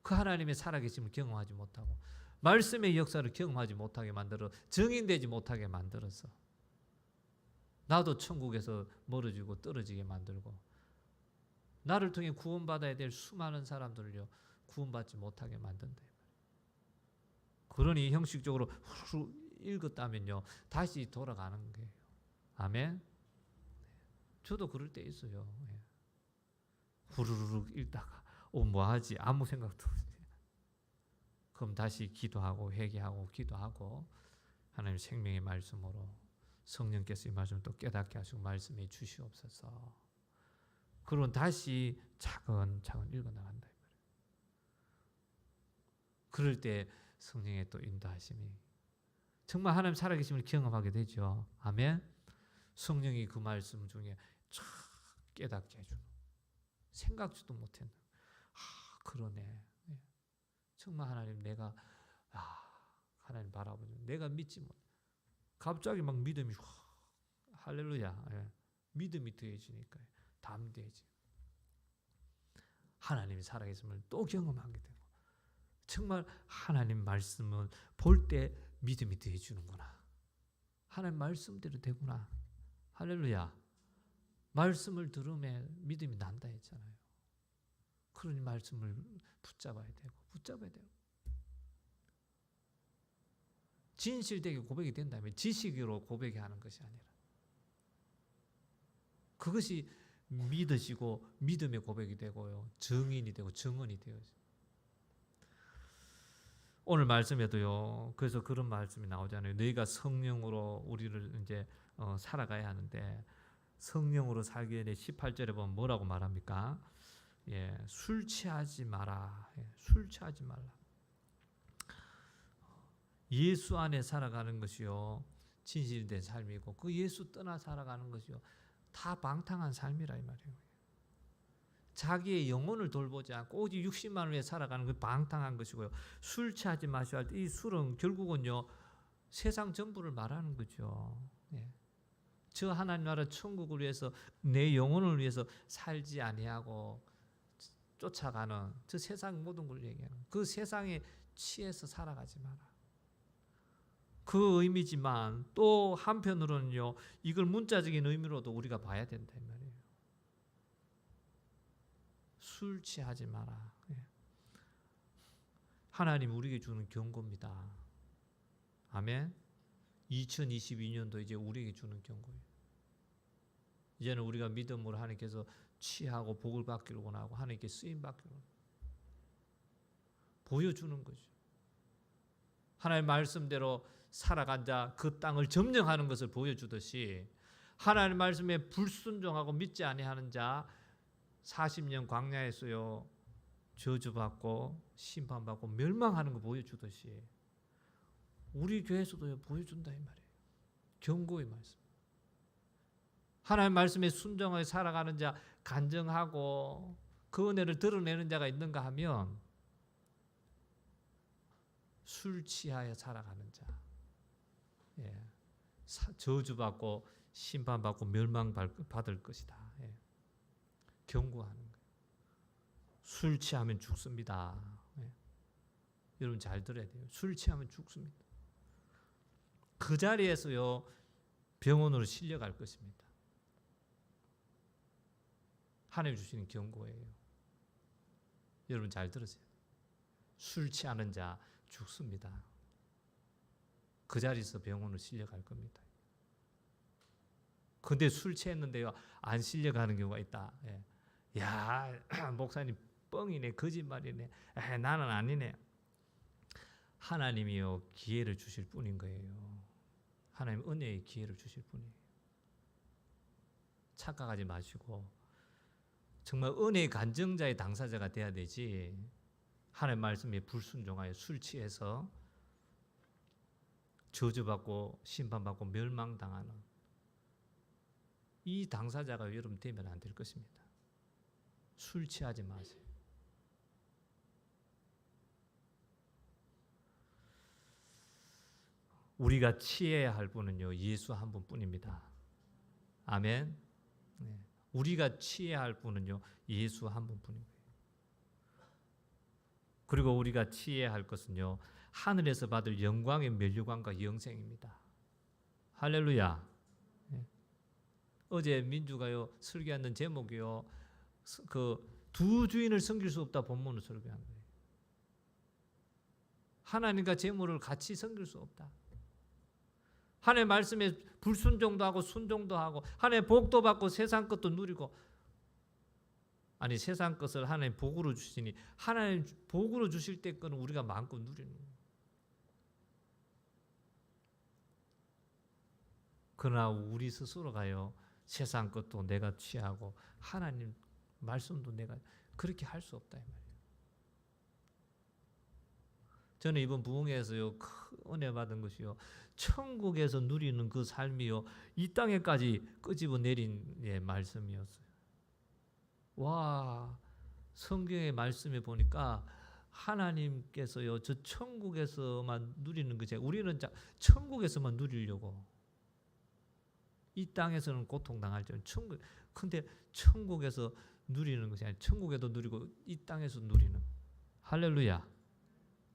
그 하나님의 살아계심을 경험하지 못하고 말씀의 역사를 경험하지 못하게 만들어 증인되지 못하게 만들어서 나도 천국에서 멀어지고 떨어지게 만들고 나를 통해 구원받아야 될 수많은 사람들을요 구원받지 못하게 만든다. 그러니 형식적으로 후루 읽었다면요 다시 돌아가는 거예요. 아멘. 저도 그럴 때 있어요. 후루룩 읽다가 뭐하지 아무 생각도 없어요. 그럼 다시 기도하고 회개하고 기도하고 하나님 생명의 말씀으로 성령께서 이 말씀을 또 깨닫게 하시고 말씀해 주시옵소서. 그러면 다시 차근차근 읽어나간다. 그럴 때 성령의 또 인도하심이 정말 하나님 살아계심을 경험하게 되죠. 아멘. 성령이 그 말씀 중에 쫙 깨닫게 해주는 생각지도 못했는 그러네. 정말 하나님 내가 하나님 바라보는 내가 믿지 못 갑자기 막 믿음이 할렐루야 믿음이 더해지니까 담대해지 하나님이 살아계심을 또 경험하게 되고 정말 하나님 말씀을 볼 때 믿음이 더해지는구나. 하나님 말씀대로 되구나. 할렐루야. 말씀을 들으면 믿음이 난다 했잖아요. 그러니 말씀을 붙잡아야 되고 진실되게 고백이 된다면 지식으로 고백하는 것이 아니라 그것이 믿으시고 믿음의 고백이 되고요 증인이 되고 증언이 되어요. 오늘 말씀에도요 그래서 그런 말씀이 나오잖아요. 너희가 성령으로 우리를 이제 살아가야 하는데 성령으로 살기 위해 18절에 보면 뭐라고 말합니까? 술 취하지 마라. 술 취하지 말라. 예수 안에 살아가는 것이요 진실된 삶이고 그 예수 떠나 살아가는 것이요 다 방탕한 삶이라 이 말이에요. 자기의 영혼을 돌보지 않고 오직 육신만을 위해 살아가는 그 방탕한 것이고요. 술 취하지 마시오 할 때 이 술은 결국은요 세상 전부를 말하는 거죠. 저 하나님 나라 천국을 위해서 내 영혼을 위해서 살지 아니하고 쫓아가는 저 세상 모든 걸 얘기하는 그 세상에 취해서 살아가지 마라. 그 의미지만 또 한편으로는요 이걸 문자적인 의미로도 우리가 봐야 된다 이 말이에요. 술 취하지 마라. 하나님 우리에게 주는 경고입니다. 아멘. 2022년도 이제 우리에게 주는 경고예요. 이제는 우리가 믿음으로 하나님께서 취하고 복을 받기를 원하고 하나님께 쓰임 받기를 원하고 보여주는 거죠. 하나님 말씀대로 살아간 자 그 땅을 점령하는 것을 보여주듯이 하나님 말씀에 불순종하고 믿지 아니하는 자 40년 광야에서요 저주받고 심판받고 멸망하는 거 보여주듯이 우리 교회에서도 보여준다 이 말이에요. 경고의 말씀. 하나님 말씀에 순종하게 살아가는 자 간증하고 그 은혜를 드러내는 자가 있는가 하면 술 취하여 살아가는 자 저주받고 심판받고 멸망받을 것이다. 경고하는 거예요. 술 취하면 죽습니다. 여러분 잘 들어야 돼요. 술 취하면 죽습니다. 그 자리에서요 병원으로 실려갈 것입니다. 하나님 주시는 경고예요. 여러분 잘 들으세요. 술 취하는 자 죽습니다. 그 자리에서 병원으로 실려갈 겁니다. 근데 술 취했는데요 안 실려가는 경우가 있다. 야 목사님 뻥이네 거짓말이네 나는 아니네. 하나님이요 기회를 주실 뿐인 거예요. 하나님 은혜의 기회를 주실 뿐이에요. 착각하지 마시고 정말 은혜의 간증자의 당사자가 돼야 되지, 하나님 말씀에 불순종하여 술 취해서 저주받고 심판받고 멸망당하는 이 당사자가 여러분 되면 안 될 것입니다. 술 취하지 마세요. 우리가 취해야 할 분은요 예수 한 분뿐입니다. 아멘. 네. 우리가 취해야 할 분은요 예수 한 분뿐입니다. 그리고 우리가 취해야 할 것은요 하늘에서 받을 영광의 면류관과 영생입니다. 할렐루야. 네. 어제 민주가요 설교하는 제목이요 그 두 주인을 섬길 수 없다 본문을 설교한 거예요. 하나님과 재물을 같이 섬길 수 없다. 하나님의 말씀에 불순종도 하고 순종도 하고 하나님의 복도 받고 세상 것도 누리고, 아니 세상 것을 하나님 복으로 주시니 하나님 복으로 주실 때 거는 우리가 마음껏 누리는 거예요. 그러나 우리 스스로가요 세상 것도 내가 취하고 하나님 말씀도 내가 그렇게 할 수 없다 이 말이에요. 저는 이번 부흥회에서요 큰 은혜 받은 것이요 천국에서 누리는 그 삶이요 이 땅에까지 끄집어 내린 말씀이었어요. 와, 성경의 말씀에 보니까 하나님께서요 저 천국에서만 누리는 것이 아니라 우리는 천국에서만 누리려고, 이 땅에서는 고통당할지언정 천국, 근데 천국에서 누리는 것이 아니라 천국에도 누리고 이 땅에서 누리는. 할렐루야.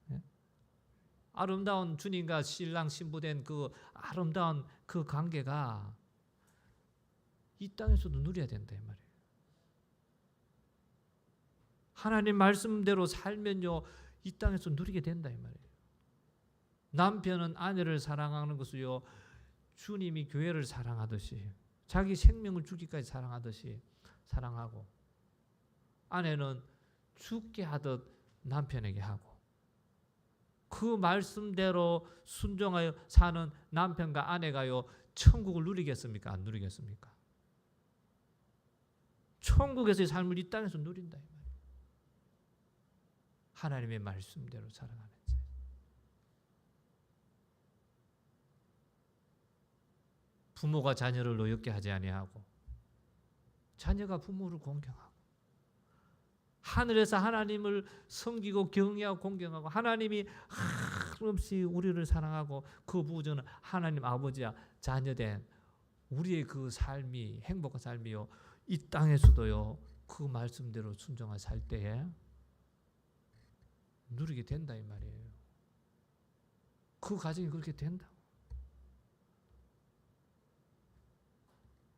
네? 아름다운 주님과 신랑 신부된 그 아름다운 그 관계가 이 땅에서도 누려야 된다 이 말이에요. 하나님 말씀대로 살면요 이 땅에서 누리게 된다 이 말이에요. 남편은 아내를 사랑하는 것을요 주님이 교회를 사랑하듯이 자기 생명을 주기까지 사랑하듯이 사랑하고, 아내는 죽게 하듯 남편에게 하고, 그 말씀대로 순종하여 사는 남편과 아내가요 천국을 누리겠습니까? 안 누리겠습니까? 천국에서의 삶을 이 땅에서 누린다 이 말이에요. 하나님의 말씀대로 살아가는 자. 부모가 자녀를 노엽게 하지 아니하고 자녀가 부모를 공경하고 하늘에서 하나님을 섬기고 경외하고 공경하고 하나님이 한없이 우리를 사랑하고 그 부모는 하나님 아버지와 자녀된 우리의 그 삶이 행복한 삶이요 이 땅에서도요 그 말씀대로 순종하여 살 때에 누리게 된다 이 말이에요. 그 가정이 그렇게 된다.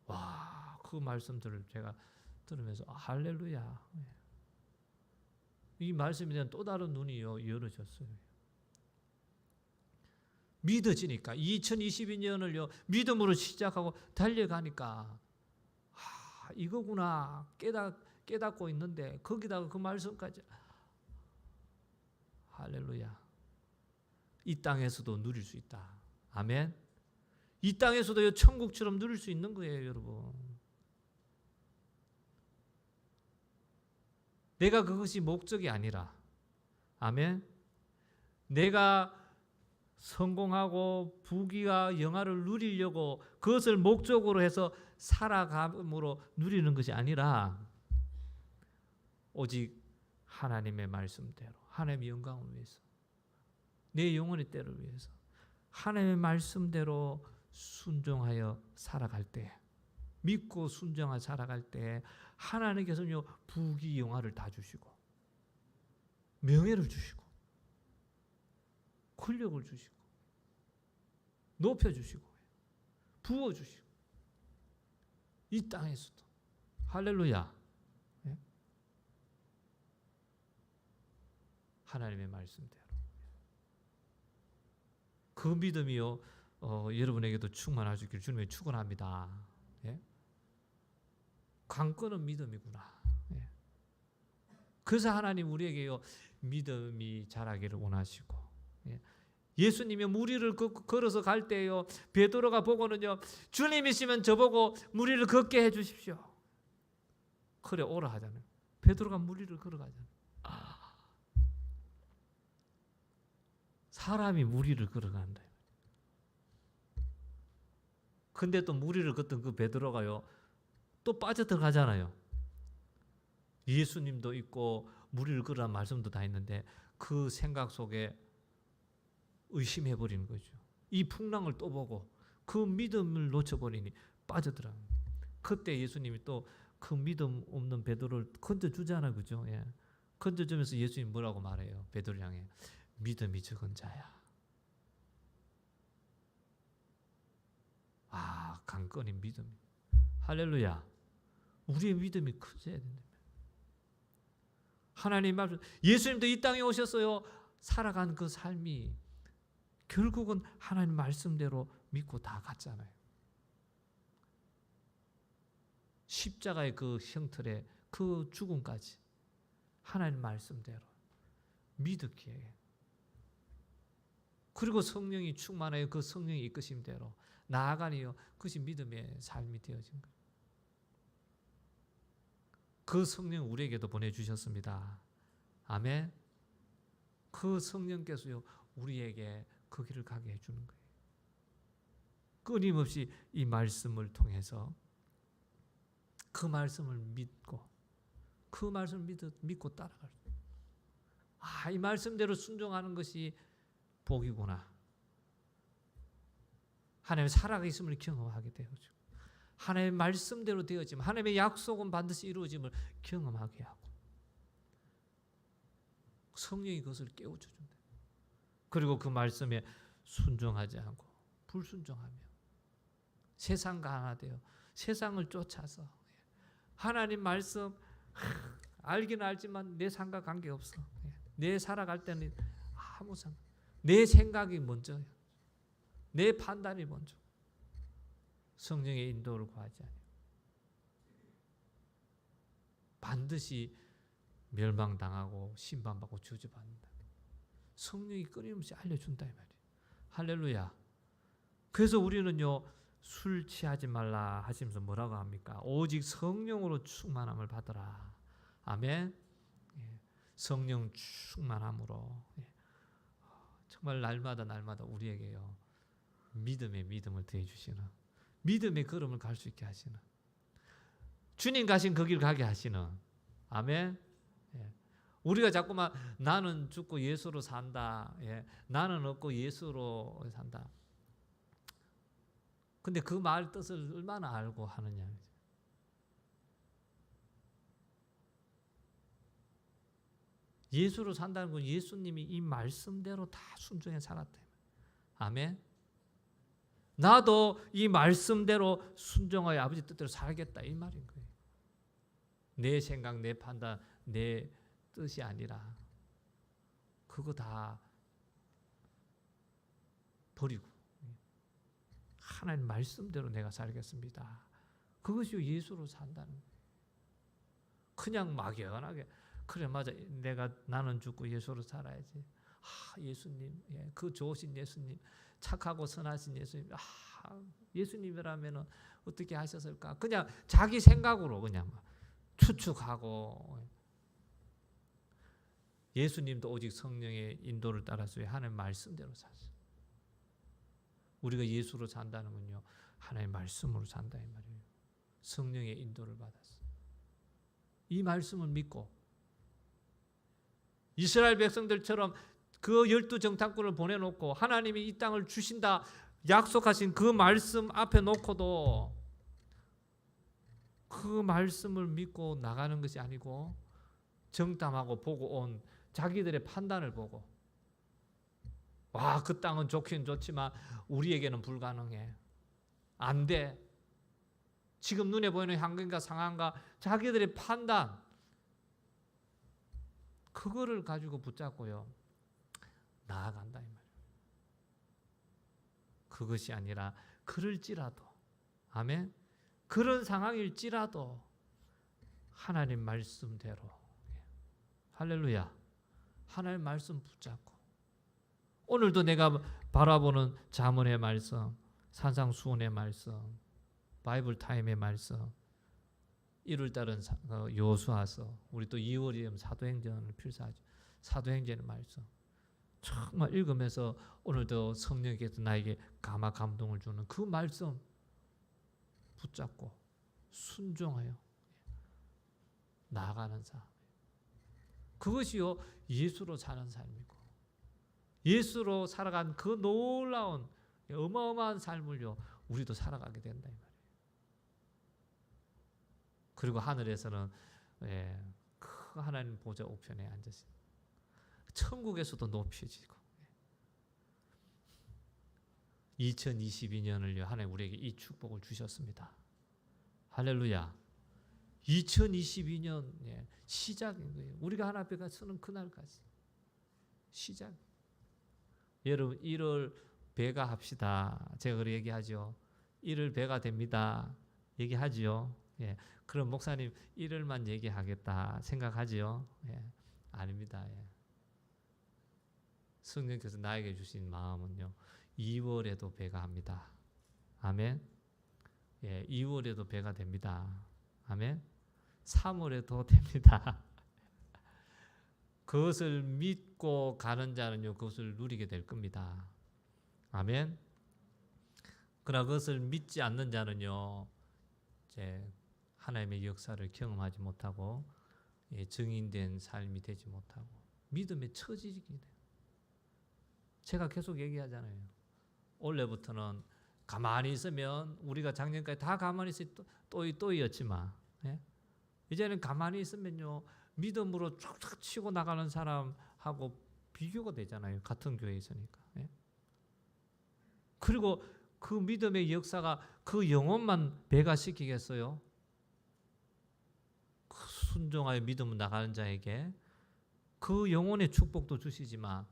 와, 그 말씀들을 제가 들으면서 할렐루야. 이 말씀에 대한 또 다른 눈이요 열어졌어요. 믿어지니까 2022년을요 믿음으로 시작하고 달려가니까 이거구나 깨닫고 있는데 거기다가 그 말씀까지, 할렐루야. 이 땅에서도 누릴 수 있다. 아멘. 이 땅에서도 천국처럼 누릴 수 있는 거예요 여러분. 내가 그것이 목적이 아니라, 아멘. 내가 성공하고 부귀와 영화를 누리려고 그것을 목적으로 해서 살아감으로 누리는 것이 아니라 오직 하나님의 말씀대로 하나님의 영광을 위해서 내 영혼의 때를 위해서 하나님의 말씀대로 순종하여 살아갈 때, 믿고 순종하여 살아갈 때 하나님께서는요 부귀 영화를 다 주시고 명예를 주시고 권력을 주시고 높여주시고 부어주시고 이 땅에서도 할렐루야. 네? 하나님의 말씀대로 그 믿음이요 여러분에게도 충만할 수 있기를 주님의 축원합니다. 예? 강건한 믿음이구나. 예. 그래서 하나님 우리에게요 믿음이 자라기를 원하시고 예수님이 무리를 걸어서 갈 때요, 베드로가 보고는요, 주님이시면 저보고 무리를 걷게 해주십시오. 그래 오라 하잖아요. 베드로가 무리를 걸어가잖아요. 사람이 무리를 걸어간다. 근데 또 무리를 걷던 그 베드로가요, 또 빠져들어가잖아요. 예수님도 있고 무리를 걸으라는 말씀도 다 있는데 그 생각 속에 의심해버리는 거죠. 이 풍랑을 또 보고 그 믿음을 놓쳐버리니 빠져들어요. 그때 예수님이 또 그 믿음 없는 베드로를 건져주잖아요. 그죠? 예. 건져주면서 예수님이 뭐라고 말해요? 베드로 향해 믿음이 적은 자야. 강건히 믿음. 할렐루야. 우리의 믿음이 커져야 된다. 하나님 말씀, 예수님도 이 땅에 오셨어요. 살아간 그 삶이 결국은 하나님 말씀대로 믿고 다 갔잖아요. 십자가의 그 형틀에 그 죽음까지 하나님 말씀대로 믿었기에, 그리고 성령이 충만하여 그 성령이 이끄심대로 나아가니요, 그것이 믿음의 삶이 되어진 거예요. 그 성령 우리에게도 보내주셨습니다. 아멘. 그 성령께서요, 우리에게 그 길을 가게 해주는 거예요. 끊임없이 이 말씀을 통해서 그 말씀을 믿고 그 말씀을 믿고 따라갈 수 있어요. 이 말씀대로 순종하는 것이 복이구나. 하나님의 살아계심을 경험하게 되어지고 하나님의 말씀대로 되어지면 하나님의 약속은 반드시 이루어짐을 경험하게 하고 성령이 그것을 깨우쳐 준다. 그리고 그 말씀에 순종하지 않고 불순종하며 세상과 하나 되어 세상을 쫓아서 하나님 말씀 알기는 알지만 내 삶과 관계없어. 내 살아갈 때는 아무 상관. 내 생각이 먼저야. 내 판단이 먼저. 성령의 인도를 구하지 않아요. 반드시 멸망당하고 심판받고 저주받는다. 성령이 끊임없이 알려준다 이 말이에요. 할렐루야. 그래서 우리는요, 술 취하지 말라 하시면서 뭐라고 합니까? 오직 성령으로 충만함을 받으라. 아멘. 성령 충만함으로 정말 날마다 우리에게요, 믿음의 믿음을 더해주시는, 믿음의 걸음을 갈 수 있게 하시는, 주님 가신 그 길 가게 하시는. 아멘. 우리가 자꾸만 나는 죽고 예수로 산다. 나는 없고 예수로 산다. 근데 그 말 뜻을 얼마나 알고 하느냐. 예수로 산다는 건 예수님이 이 말씀대로 다 순종해 살았다. 아멘. 나도 이 말씀대로 순종하여 아버지 뜻대로 살겠다 이 말인 거예요. 내 생각, 내 판단, 내 뜻이 아니라 그거 다 버리고 하나님 말씀대로 내가 살겠습니다. 그것이 예수로 산다는 거예요. 그냥 막연하게 그래 맞아 나는 죽고 예수로 살아야지. 예수님, 그 좋으신 예수님, 착하고 선하신 예수님, 예수님이라면 어떻게 하셨을까? 그냥 자기 생각으로 그냥 추측하고. 예수님도 오직 성령의 인도를 따라서 하나님 말씀대로 사세요. 우리가 예수로 산다는 건요, 하나님의 말씀으로 산다 이 말이에요. 성령의 인도를 받았어. 이 말씀을 믿고 이스라엘 백성들처럼 그 12 정탐꾼을 보내놓고 하나님이 이 땅을 주신다 약속하신 그 말씀 앞에 놓고도 그 말씀을 믿고 나가는 것이 아니고 정탐하고 보고 온 자기들의 판단을 보고 그 땅은 좋긴 좋지만 우리에게는 불가능해. 안 돼. 지금 눈에 보이는 환경과 상황과 자기들의 판단, 그거를 가지고 붙잡고요, 나아간다 이 말이에요. 그것이 아니라 그럴지라도, 아멘. 그런 상황일지라도 하나님 말씀대로, 할렐루야, 하나님 말씀 붙잡고 오늘도 내가 바라보는 잠언의 말씀, 산상수훈의 말씀, 바이블 타임의 말씀, 1월 달은 여호수아서, 우리 또 2월이면 사도행전을 필사하죠. 사도행전의 말씀 정말 읽으면서 오늘도 성령께서 나에게 감동을 주는 그 말씀 붙잡고 순종하여 나아가는 삶, 그것이요 예수로 사는 삶이고, 예수로 살아간 그 놀라운 어마어마한 삶을요 우리도 살아가게 된다 이 말이에요. 그리고 하늘에서는 그 하나님 보좌 우편에 앉으신, 천국에서도 높여지고, 2022년을요 하나님 우리에게 이 축복을 주셨습니다. 할렐루야. 2022년 시작인 거예요. 우리가 하나 앞에 서는 그날까지 시작. 여러분 1월 배가 합시다. 제가 그렇게 얘기하죠. 1월 배가 됩니다. 얘기하죠. 그럼 목사님 1월만 얘기하겠다 생각하지요? 아닙니다. 성령께서 나에게 주신 마음은요 2월에도 배가 합니다. 아멘. 2월에도 배가 됩니다. 아멘. 3월에도 됩니다. 그것을 믿고 가는 자는요 그것을 누리게 될 겁니다. 아멘. 그러나 그것을 믿지 않는 자는요 이제 하나님의 역사를 경험하지 못하고 증인된 삶이 되지 못하고 믿음에 처지게 돼요. 제가 계속 얘기하잖아요. 올해부터는 가만히 있으면, 우리가 작년까지 다 가만히 있을 또이였지만 이제는 가만히 있으면요 믿음으로 쫙쫙 치고 나가는 사람하고 비교가 되잖아요. 같은 교회에 있으니까. 그리고 그 믿음의 역사가 그 영혼만 배가시키겠어요? 그 순종하여 믿음을 나가는 자에게 그 영혼의 축복도 주시지만,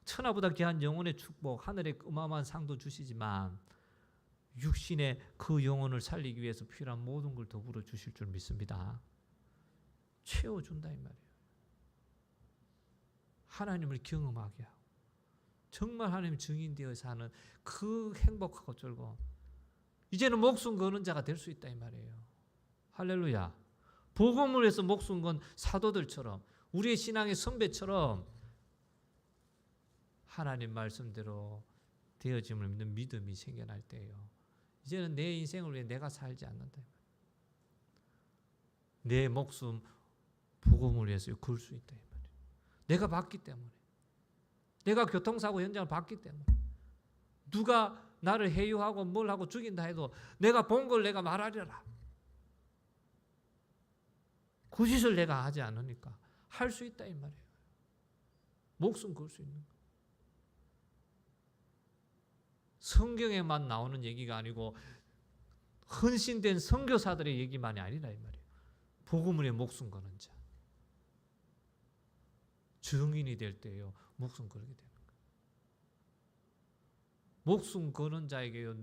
천하보다 귀한 영혼의 축복, 하늘의 어마어마한 상도 주시지만, 육신의 그 영혼을 살리기 위해서 필요한 모든 걸 더불어 주실 줄 믿습니다. 채워준다 이 말이에요. 하나님을 경험하게 하고 정말 하나님 증인되어 사는 그 행복하고 즐거움, 이제는 목숨 거는 자가 될 수 있다 이 말이에요. 할렐루야. 복음을 위해서 목숨 건 사도들처럼, 우리의 신앙의 선배처럼 하나님 말씀대로 되어짐을 믿는 믿음이 생겨날 때예요. 이제는 내 인생을 위해 내가 살지 않는다. 내 목숨 복음을 위해서 걸 수 있다. 내가 봤기 때문에, 내가 교통사고 현장을 봤기 때문에, 누가 나를 해유하고 뭘 하고 죽인다 해도 내가 본 걸 내가 말하려라. 그 짓을 내가 하지 않으니까 할 수 있다 이 말이에요. 목숨 걸 수 있는 거. 성경에만 나오는 얘기가 아니고 헌신된 선교사들의 얘기만이 아니라 이 말이에요. 복음을 위해 목숨 거는 자, 증인이 될 때요 목숨 걸게 되는 거예요. 목숨 거는 자에게요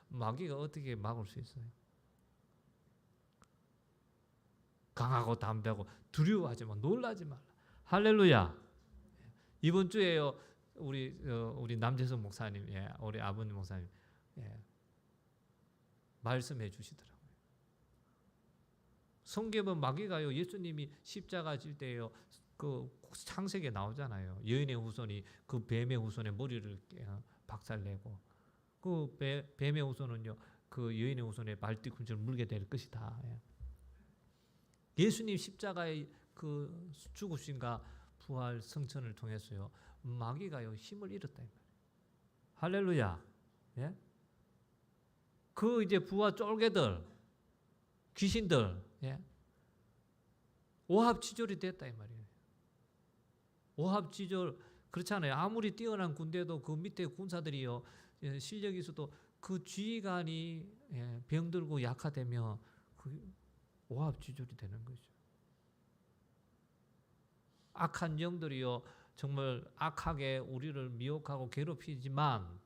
마귀가 어떻게 막을 수 있어요? 강하고 담대하고 두려워하지 마, 놀라지 말라. 할렐루야. 이번 주에요 우리 남재성 목사님, 우리 아버님 목사님 말씀해 주시더라고요. 성경은 마귀가요 예수님이 십자가 질 때요 그 창세기에 나오잖아요. 여인의 후손이 그 뱀의 후손의 머리를 박살내고, 그 뱀의 후손은요 그 여인의 후손의 발뒤꿈치를 물게 될 것이다. 예수님 십자가의 그 죽으심과 부활 성천을 통해서요 마귀가요 힘을 잃었다. 할렐루야. 그 이제 부하 쫄개들, 귀신들, 오합지졸이 됐다 이 말이에요. 오합지졸, 그렇잖아요. 아무리 뛰어난 군대도 그 밑에 군사들이요 실력이 있어도 그 지휘관이 병들고 약화되면 그 오합지졸이 되는 거죠. 악한 영들이요 정말 악하게 우리를 미혹하고 괴롭히지만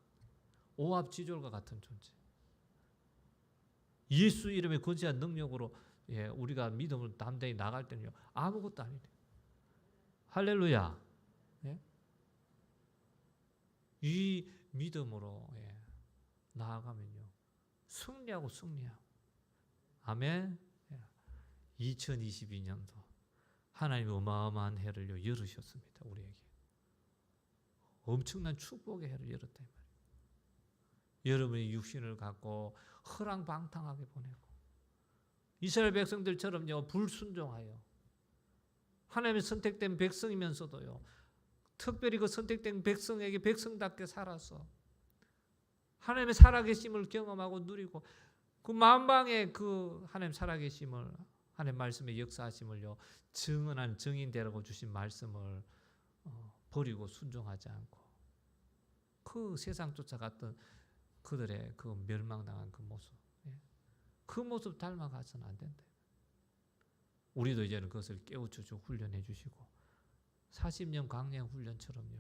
오합지졸과 같은 존재. 예수 이름의 권세한 능력으로 우리가 믿음을 담대히 나갈 때는요 아무것도 아니래요. 할렐루야. 이 믿음으로 나아가면요 승리하고 승리하고. 아멘. 2022년도 하나님이 어마어마한 해를 열으셨습니다. 우리에게 엄청난 축복의 해를 열었다 이 말이에요. 여러분이 육신을 갖고 허랑방탕하게 보내고 이스라엘 백성들처럼요 불순종하여 하나님의 선택된 백성이면서도요 특별히 그 선택된 백성에게 백성답게 살아서 하나님의 살아계심을 경험하고 누리고 그 만방의 그 하나님 살아계심을 하나님 말씀의 역사하심을요 증언한 증인되라고 주신 말씀을 버리고 순종하지 않고 그 세상 쫓아갔던 그들의 그 멸망당한 그 모습, 그 모습 닮아가서는 안 된다. 우리도 이제는 그것을 깨우쳐주고 훈련해 주시고 40년 강령 훈련처럼요.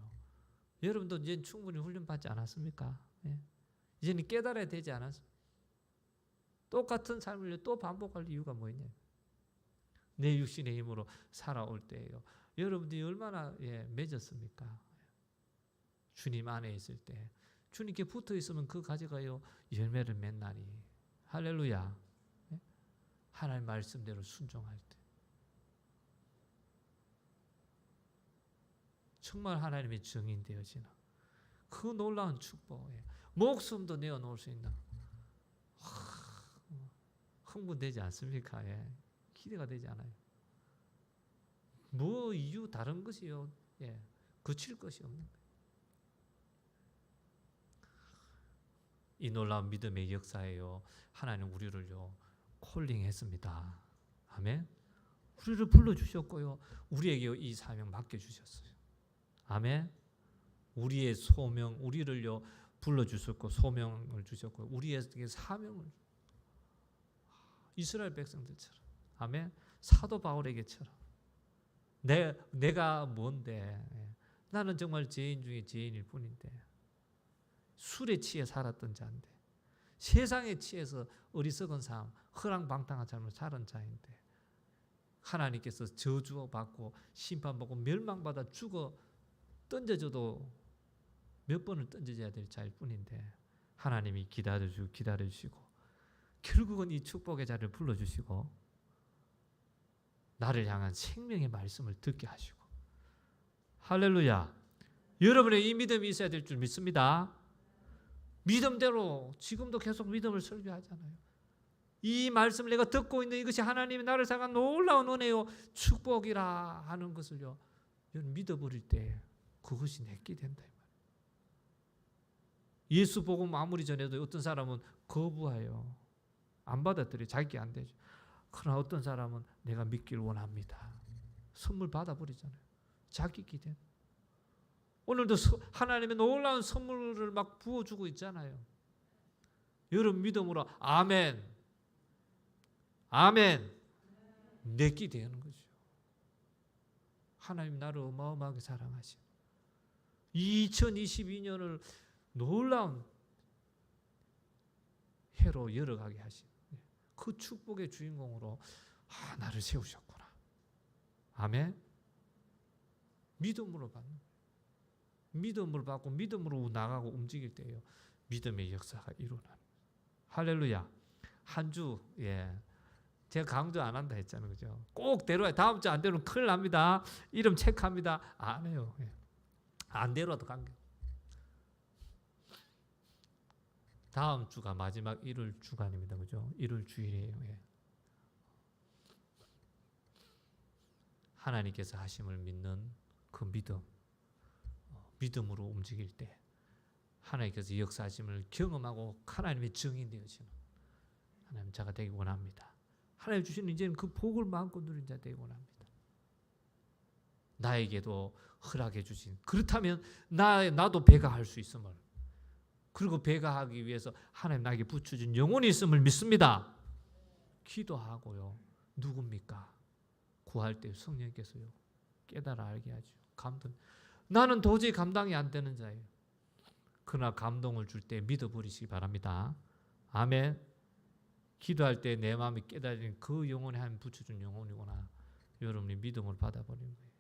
여러분도 이제 충분히 훈련받지 않았습니까? 이제는 깨달아야 되지 않았습니까? 똑같은 삶을 또 반복할 이유가 뭐냐? 내 육신의 힘으로 살아올 때예요. 여러분들이 얼마나 맺었습니까? 주님 안에 있을 때 주님께 붙어 있으면 그 가지가요 열매를 맺나니. 할렐루야. 하나님 말씀대로 순종할 때 정말 하나님의 증인 되어지는 그 놀라운 축복, 목숨도 내어놓을 수 있는 흥분되지 않습니까? 기대가 되지 않아요. 뭐 이유 다른 것이요 그칠 것이 없는 거예요. 이 놀라운 믿음의 역사에요 하나님 우리를요 콜링했습니다. 아멘. 우리를 불러주셨고요 우리에게 이 사명 맡겨주셨어요. 아멘. 우리의 소명, 우리를요 불러주셨고 소명을 주셨고 우리에게 사명을 이스라엘 백성들처럼 아멘. 사도 바울에게처럼 내가 뭔데 나는 정말 죄인 중에 죄인일 뿐인데 술에 취해 살았던 자인데 세상에 취해서 어리석은 삶 허랑방탕한 삶을 살은 자인데 하나님께서 저주받고 심판받고 멸망받아 죽어 던져져도 몇 번을 던져져야 될 자일 뿐인데 하나님이 기다려주시고 결국은 이 축복의 자리를 불러주시고 나를 향한 생명의 말씀을 듣게 하시고 할렐루야. 여러분의 이 믿음이 있어야 될 줄 믿습니다. 믿음대로 지금도 계속 믿음을 설교하잖아요. 이 말씀을 내가 듣고 있는 이것이 하나님이 나를 향한 놀라운 은혜요 축복이라 하는 것을요 믿어버릴 때 그것이 내게 된다. 예수 복음 아무리 전해도 어떤 사람은 거부해요. 안 받아들여. 자기 안 되죠. 그러나 어떤 사람은 내가 믿기를 원합니다. 선물 받아버리잖아요. 자기 기대. 오늘도 하나님의 놀라운 선물을 막 부어주고 있잖아요. 여러분 믿음으로 아멘. 아멘. 내게 되는 거죠. 하나님 나를 어마어마하게 사랑하시. 2022년을 놀라운 해로 열어가게 하신 그 축복의 주인공으로 나를 세우셨구나. 아멘. 믿음으로 받는 거예요. 믿음으로 받고 믿음으로 나가고 움직일 때요 믿음의 역사가 일어나는. 할렐루야. 한 주 제가 강조 안 한다 했잖아요, 그죠? 꼭 데려와요. 다음 주 안 데려오면 큰일 납니다. 이름 체크합니다. 안 해요. 안 데려와도 관계. 다음 주가 마지막 일요일 주간입니다, 그죠? 일요일 주일이에요. 하나님께서 하심을 믿는 그 믿음, 믿음으로 움직일 때 하나님께서 역사하심을 경험하고 하나님의 증인 되어지는 하나님 자가 되기 원합니다. 하나님 주시는 이제는 그 복을 마음껏 누린 자 되기 원합니다. 나에게도 허락해 주신 그렇다면 나도 배가할 수 있음을 그리고 배가하기 위해서 하나님 나에게 붙여준 영혼이 있음을 믿습니다. 기도하고요. 누굽니까? 구할 때 성령께서요 깨달아 알게 하죠. 감동. 나는 도저히 감당이 안 되는 자예요. 그러나 감동을 줄 때 믿어버리시기 바랍니다. 아멘. 기도할 때 내 마음이 깨달은 그 영혼에 하나님 붙여준 영혼이구나. 여러분이 믿음을 받아버리는 거예요.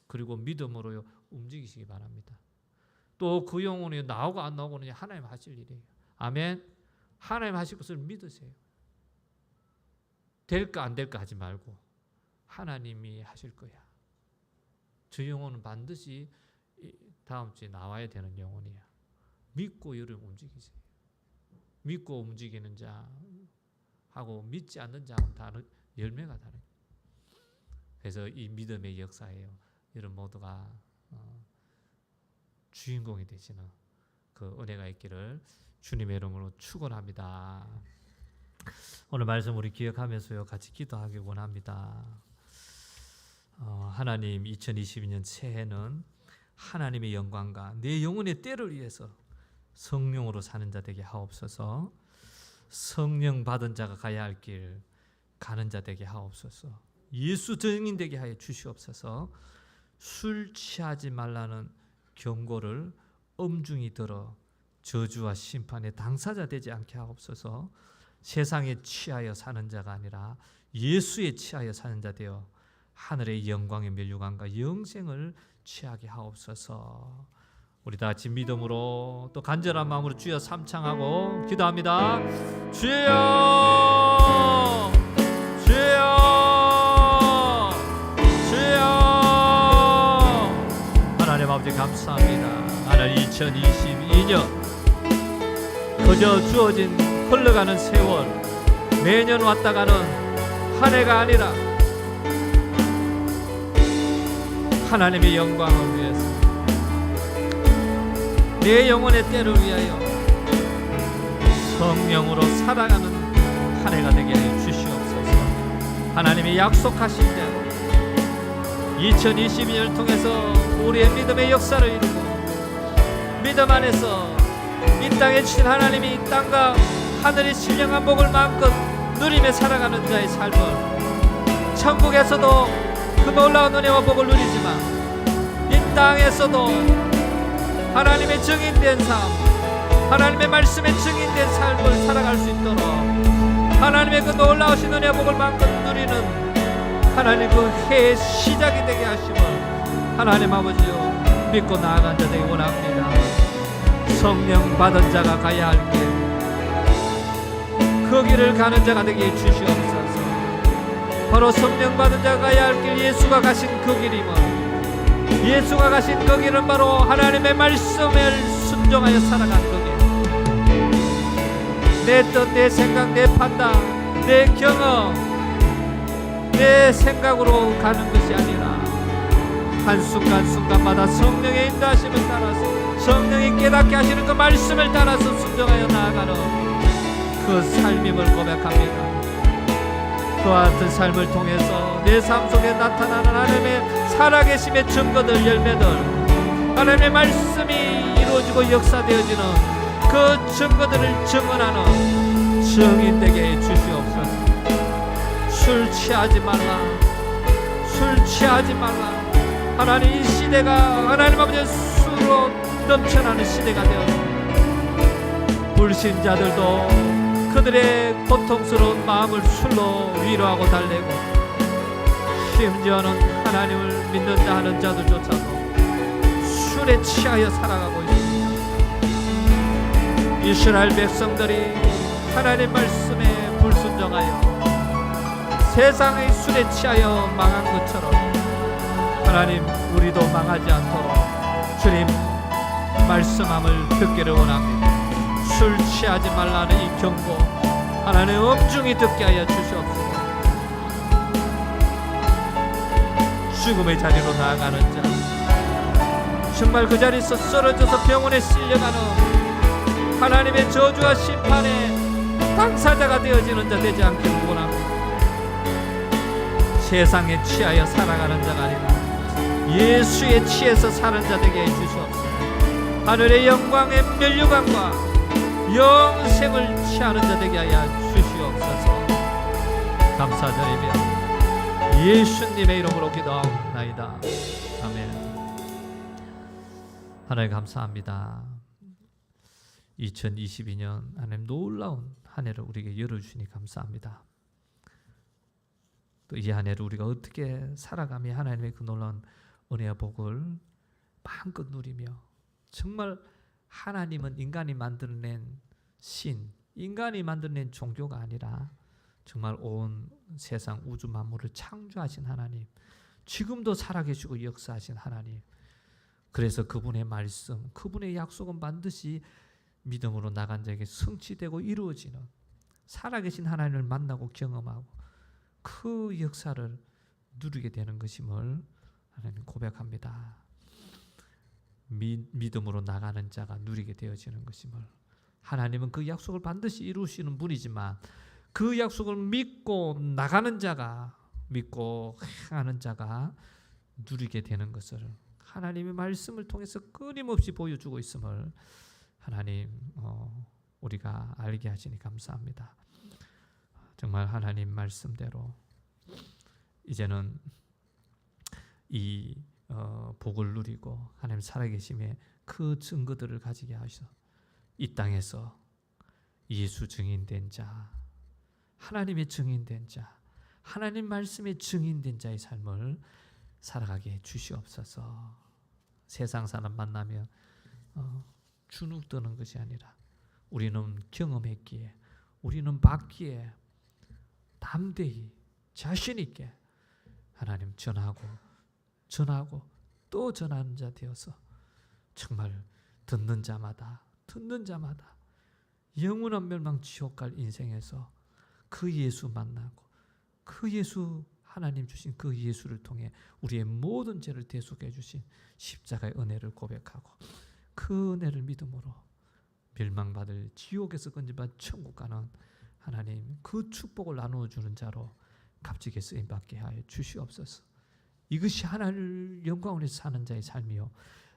그리고 믿음으로 움직이시기 바랍니다. 또 그 영혼이 나오고 안 나오고는 하나님 하실 일이에요. 아멘. 하나님 하실 것을 믿으세요. 될까 안 될까 하지 말고 하나님이 하실 거야. 저 영혼은 반드시 다음 주에 나와야 되는 영혼이야. 믿고 여를 움직이세요. 믿고 움직이는 자하고 믿지 않는 자하고 다른 열매가 다르요. 그래서 이 믿음의 역사예요. 여러분 모두가 주인공이 되시는 그 은혜가 있기를 주님의 이름으로 축원합니다. 오늘 말씀 우리 기억하면서요 같이 기도하기 원합니다. 하나님 2022년 새해는 하나님의 영광과 내 영혼의 때를 위해서 성령으로 사는 자 되게 하옵소서. 성령 받은 자가 가야 할 길 가는 자 되게 하옵소서. 예수 증인 되게 하여 주시옵소서. 술 취하지 말라는 경고를 엄중히 들어 저주와 심판의 당사자 되지 않게 하옵소서. 세상에 취하여 사는 자가 아니라 예수에 취하여 사는 자 되어 하늘의 영광의 면류관과 영생을 취하게 하옵소서. 우리 다 같이 믿음으로 또 간절한 마음으로 주여 삼창하고 기도합니다. 주여, 주여, 주여. 하나님 아버지 감사합니다. 하나님 2022년 그저 주어진 흘러가는 세월, 매년 왔다 가는 한 해가 아니라 하나님의 영광을 위해서 내 영혼의 때를 위하여 성령으로 살아가는 한 해가 되게 하여 주시옵소서. 하나님이 약속하신 대로 2022년을 통해서 우리의 믿음의 역사를 이루고 믿음 안에서 이 땅에 주신 하나님이 이 땅과 하늘의 신령한 복을 마음껏 누리며 살아가는 자의 삶을 천국에서도 그 놀라운 은혜와 복을 누리지만 이 땅에서도 하나님의 증인된 삶, 하나님의 말씀에 증인된 삶을 살아갈 수 있도록 하나님의 그 놀라우신 은혜와 복을 마음껏 누리는 하나님 그 해의 시작이 되게 하심을 하나님 아버지요 믿고 나아간 자 되기 원합니다. 성령 받은 자가 가야 할 길, 그 길을 가는 자가 되게 주시옵소서. 바로 성령 받은 자가 가야 할 길, 예수가 가신 그 길임을, 예수가 가신 그 길은 바로 하나님의 말씀을 순종하여 살아간 그 길. 내 뜻, 내 생각, 내 판단, 내 경험, 내 생각으로 가는 것이 아니라 한순간순간마다 성령의 인도하심을 따라서 성령이 깨닫게 하시는 그 말씀을 따라서 순종하여 나아가는 그 삶임을 고백합니다. 그와 같은 삶을 통해서 내 삶 속에 나타나는 하나님의 살아계심의 증거들, 열매들, 하나님의 말씀이 이루어지고 역사되어지는 그 증거들을 증언하는 증인되게 해 주시옵소서. 술 취하지 말라, 술 취하지 말라. 하나님 이 시대가 하나님 아버지의 술로 넘쳐나는 시대가 되었습니다. 불신자들도 그들의 고통스러운 마음을 술로 위로하고 달래고 심지어는 하나님을 믿는 자 하는 자들조차도 술에 취하여 살아가고 있습니다. 이스라엘 백성들이 하나님 말씀에 불순종하여 세상의 술에 취하여 망한 것처럼 하나님 우리도 망하지 않도록 주님 말씀함을 듣기를 원합니다. 술 취하지 말라는 이 경고 하나님 엄중히 듣게 하여 주시옵소서. 죽음의 자리로 나아가는 자, 정말 그 자리에서 쓰러져서 병원에 실려가는 하나님의 저주와 심판의 당사자가 되어지는 자 되지 않기를 원합니다. 세상에 취하여 살아가는 자가 아니라 예수에 취해서 사는 자 되게 해주시옵소서. 하늘의 영광의 면류관과 영생을 취하는 자 되게 하여 주시옵소서. 감사드리며 예수님의 이름으로 기도하옵나이다. 아멘. 하나님 감사합니다. 2022년 하나님 놀라운 한 해를 우리에게 열어주시니 감사합니다. 또 이 한 해를 우리가 어떻게 살아가며 하나님의 그 놀라운 은혜와 복을 마음껏 누리며 정말 하나님은 인간이 만들어낸 신, 인간이 만들어낸 종교가 아니라 정말 온 세상 우주 만물을 창조하신 하나님, 지금도 살아계시고 역사하신 하나님. 그래서 그분의 말씀, 그분의 약속은 반드시 믿음으로 나간 자에게 성취되고 이루어지는, 살아계신 하나님을 만나고 경험하고 그 역사를 누리게 되는 것임을 하나님 고백합니다. 믿음으로 나가는 자가 누리게 되어지는 것임을. 하나님은 그 약속을 반드시 이루시는 분이지만 그 약속을 믿고 나가는 자가, 믿고 행하는 자가 누리게 되는 것을 하나님의 말씀을 통해서 끊임없이 보여주고 있음을 하나님 우리가 알게 하시니 감사합니다. 정말 하나님 말씀대로 이제는 이 복을 누리고 하나님 살아계심의 그 증거들을 가지게 하셔 이 땅에서 예수 증인된 자, 하나님의 증인된 자, 하나님 말씀의 증인된 자의 삶을 살아가게 주시옵소서. 세상 사람 만나면 주눅 드는 것이 아니라 우리는 경험했기에, 우리는 받기에 담대히 자신 있게 하나님 전하고 또 전하는 자 되어서 정말 듣는 자마다 영원한 멸망 지옥 갈 인생에서 그 예수 만나고 그 예수, 하나님 주신 그 예수를 통해 우리의 모든 죄를 대속해 주신 십자가의 은혜를 고백하고 그 은혜를 믿음으로 멸망받을 지옥에서 건져받은 천국 가는 하나님 그 축복을 나누어 주는 자로 값지게 쓰임 받게 하여 주시옵소서. 이것이 하나님을 영광으로 사는 자의 삶이요,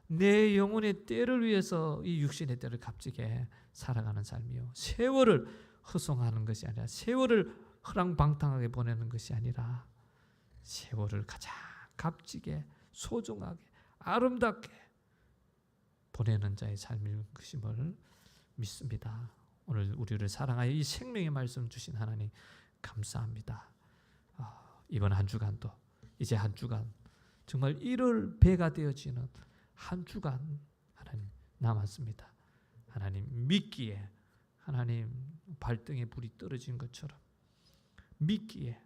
내 영혼의 때를 위해서 이 육신의 때를 값지게 살아가는 삶이요, 세월을 허송하는 것이 아니라, 세월을 허랑방탕하게 보내는 것이 아니라 세월을 가장 값지게 소중하게 아름답게 보내는 자의 삶일 것임을 믿습니다. 오늘 우리를 사랑하여 이 생명의 말씀 주신 하나님 감사합니다. 이번 한 주간도 이제 한 주간 정말 1월 배가 되어지는 한 주간 하나님 남았습니다. 하나님 믿기에, 하나님 발등에 불이 떨어진 것처럼 믿기에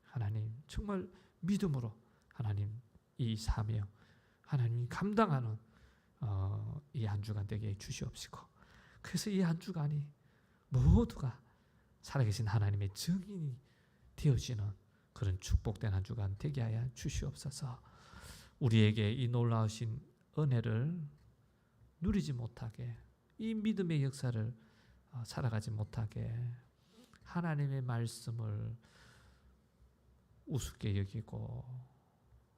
하나님 정말 믿음으로 하나님 이 사명 하나님 감당하는 이 한 주간 되게 주시옵시고, 그래서 이 한 주간이 모두가 살아계신 하나님의 증인이 되어지는 그런 축복된 한 주간 되게 하여 주시옵소서. 우리에게 이 놀라우신 은혜를 누리지 못하게, 이 믿음의 역사를 살아가지 못하게 하나님의 말씀을 우습게 여기고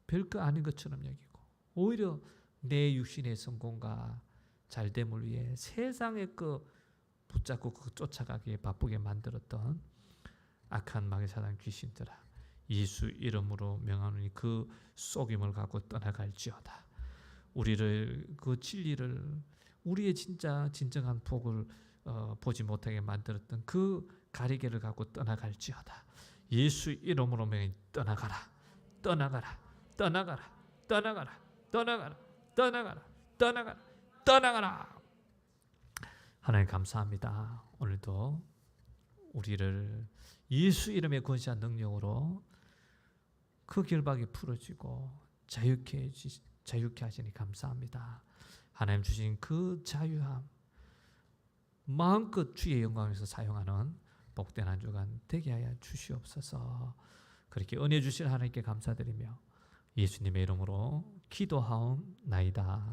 별거 아닌 것처럼 여기고 오히려 내 육신의 성공과 잘됨을 위해 세상의 그 붙잡고 그 쫓아가기에 바쁘게 만들었던 악한 마귀 사단 귀신들아, 예수 이름으로 명하노니 그 속임을 갖고 떠나갈지어다. 우리를 그 진리를, 우리의 진정한 복을 보지 못하게 만들었던 그 가리개를 갖고 떠나갈지어다. 예수 이름으로 명하니 떠나가라, 떠나가라, 떠나가라, 떠나가라, 떠나가라, 떠나가라, 떠나가라, 떠나가라. 하나님 감사합니다. 오늘도 우리를 예수 이름의 권세한 능력으로 그 결박이 풀어지고 자유케 하시니 감사합니다. 하나님 주신 그 자유함 마음껏 주의 영광에서 사용하는 복된 한 주간 되게 하여 주시옵소서. 그렇게 은혜 주신 하나님께 감사드리며 예수님의 이름으로 기도하옵나이다.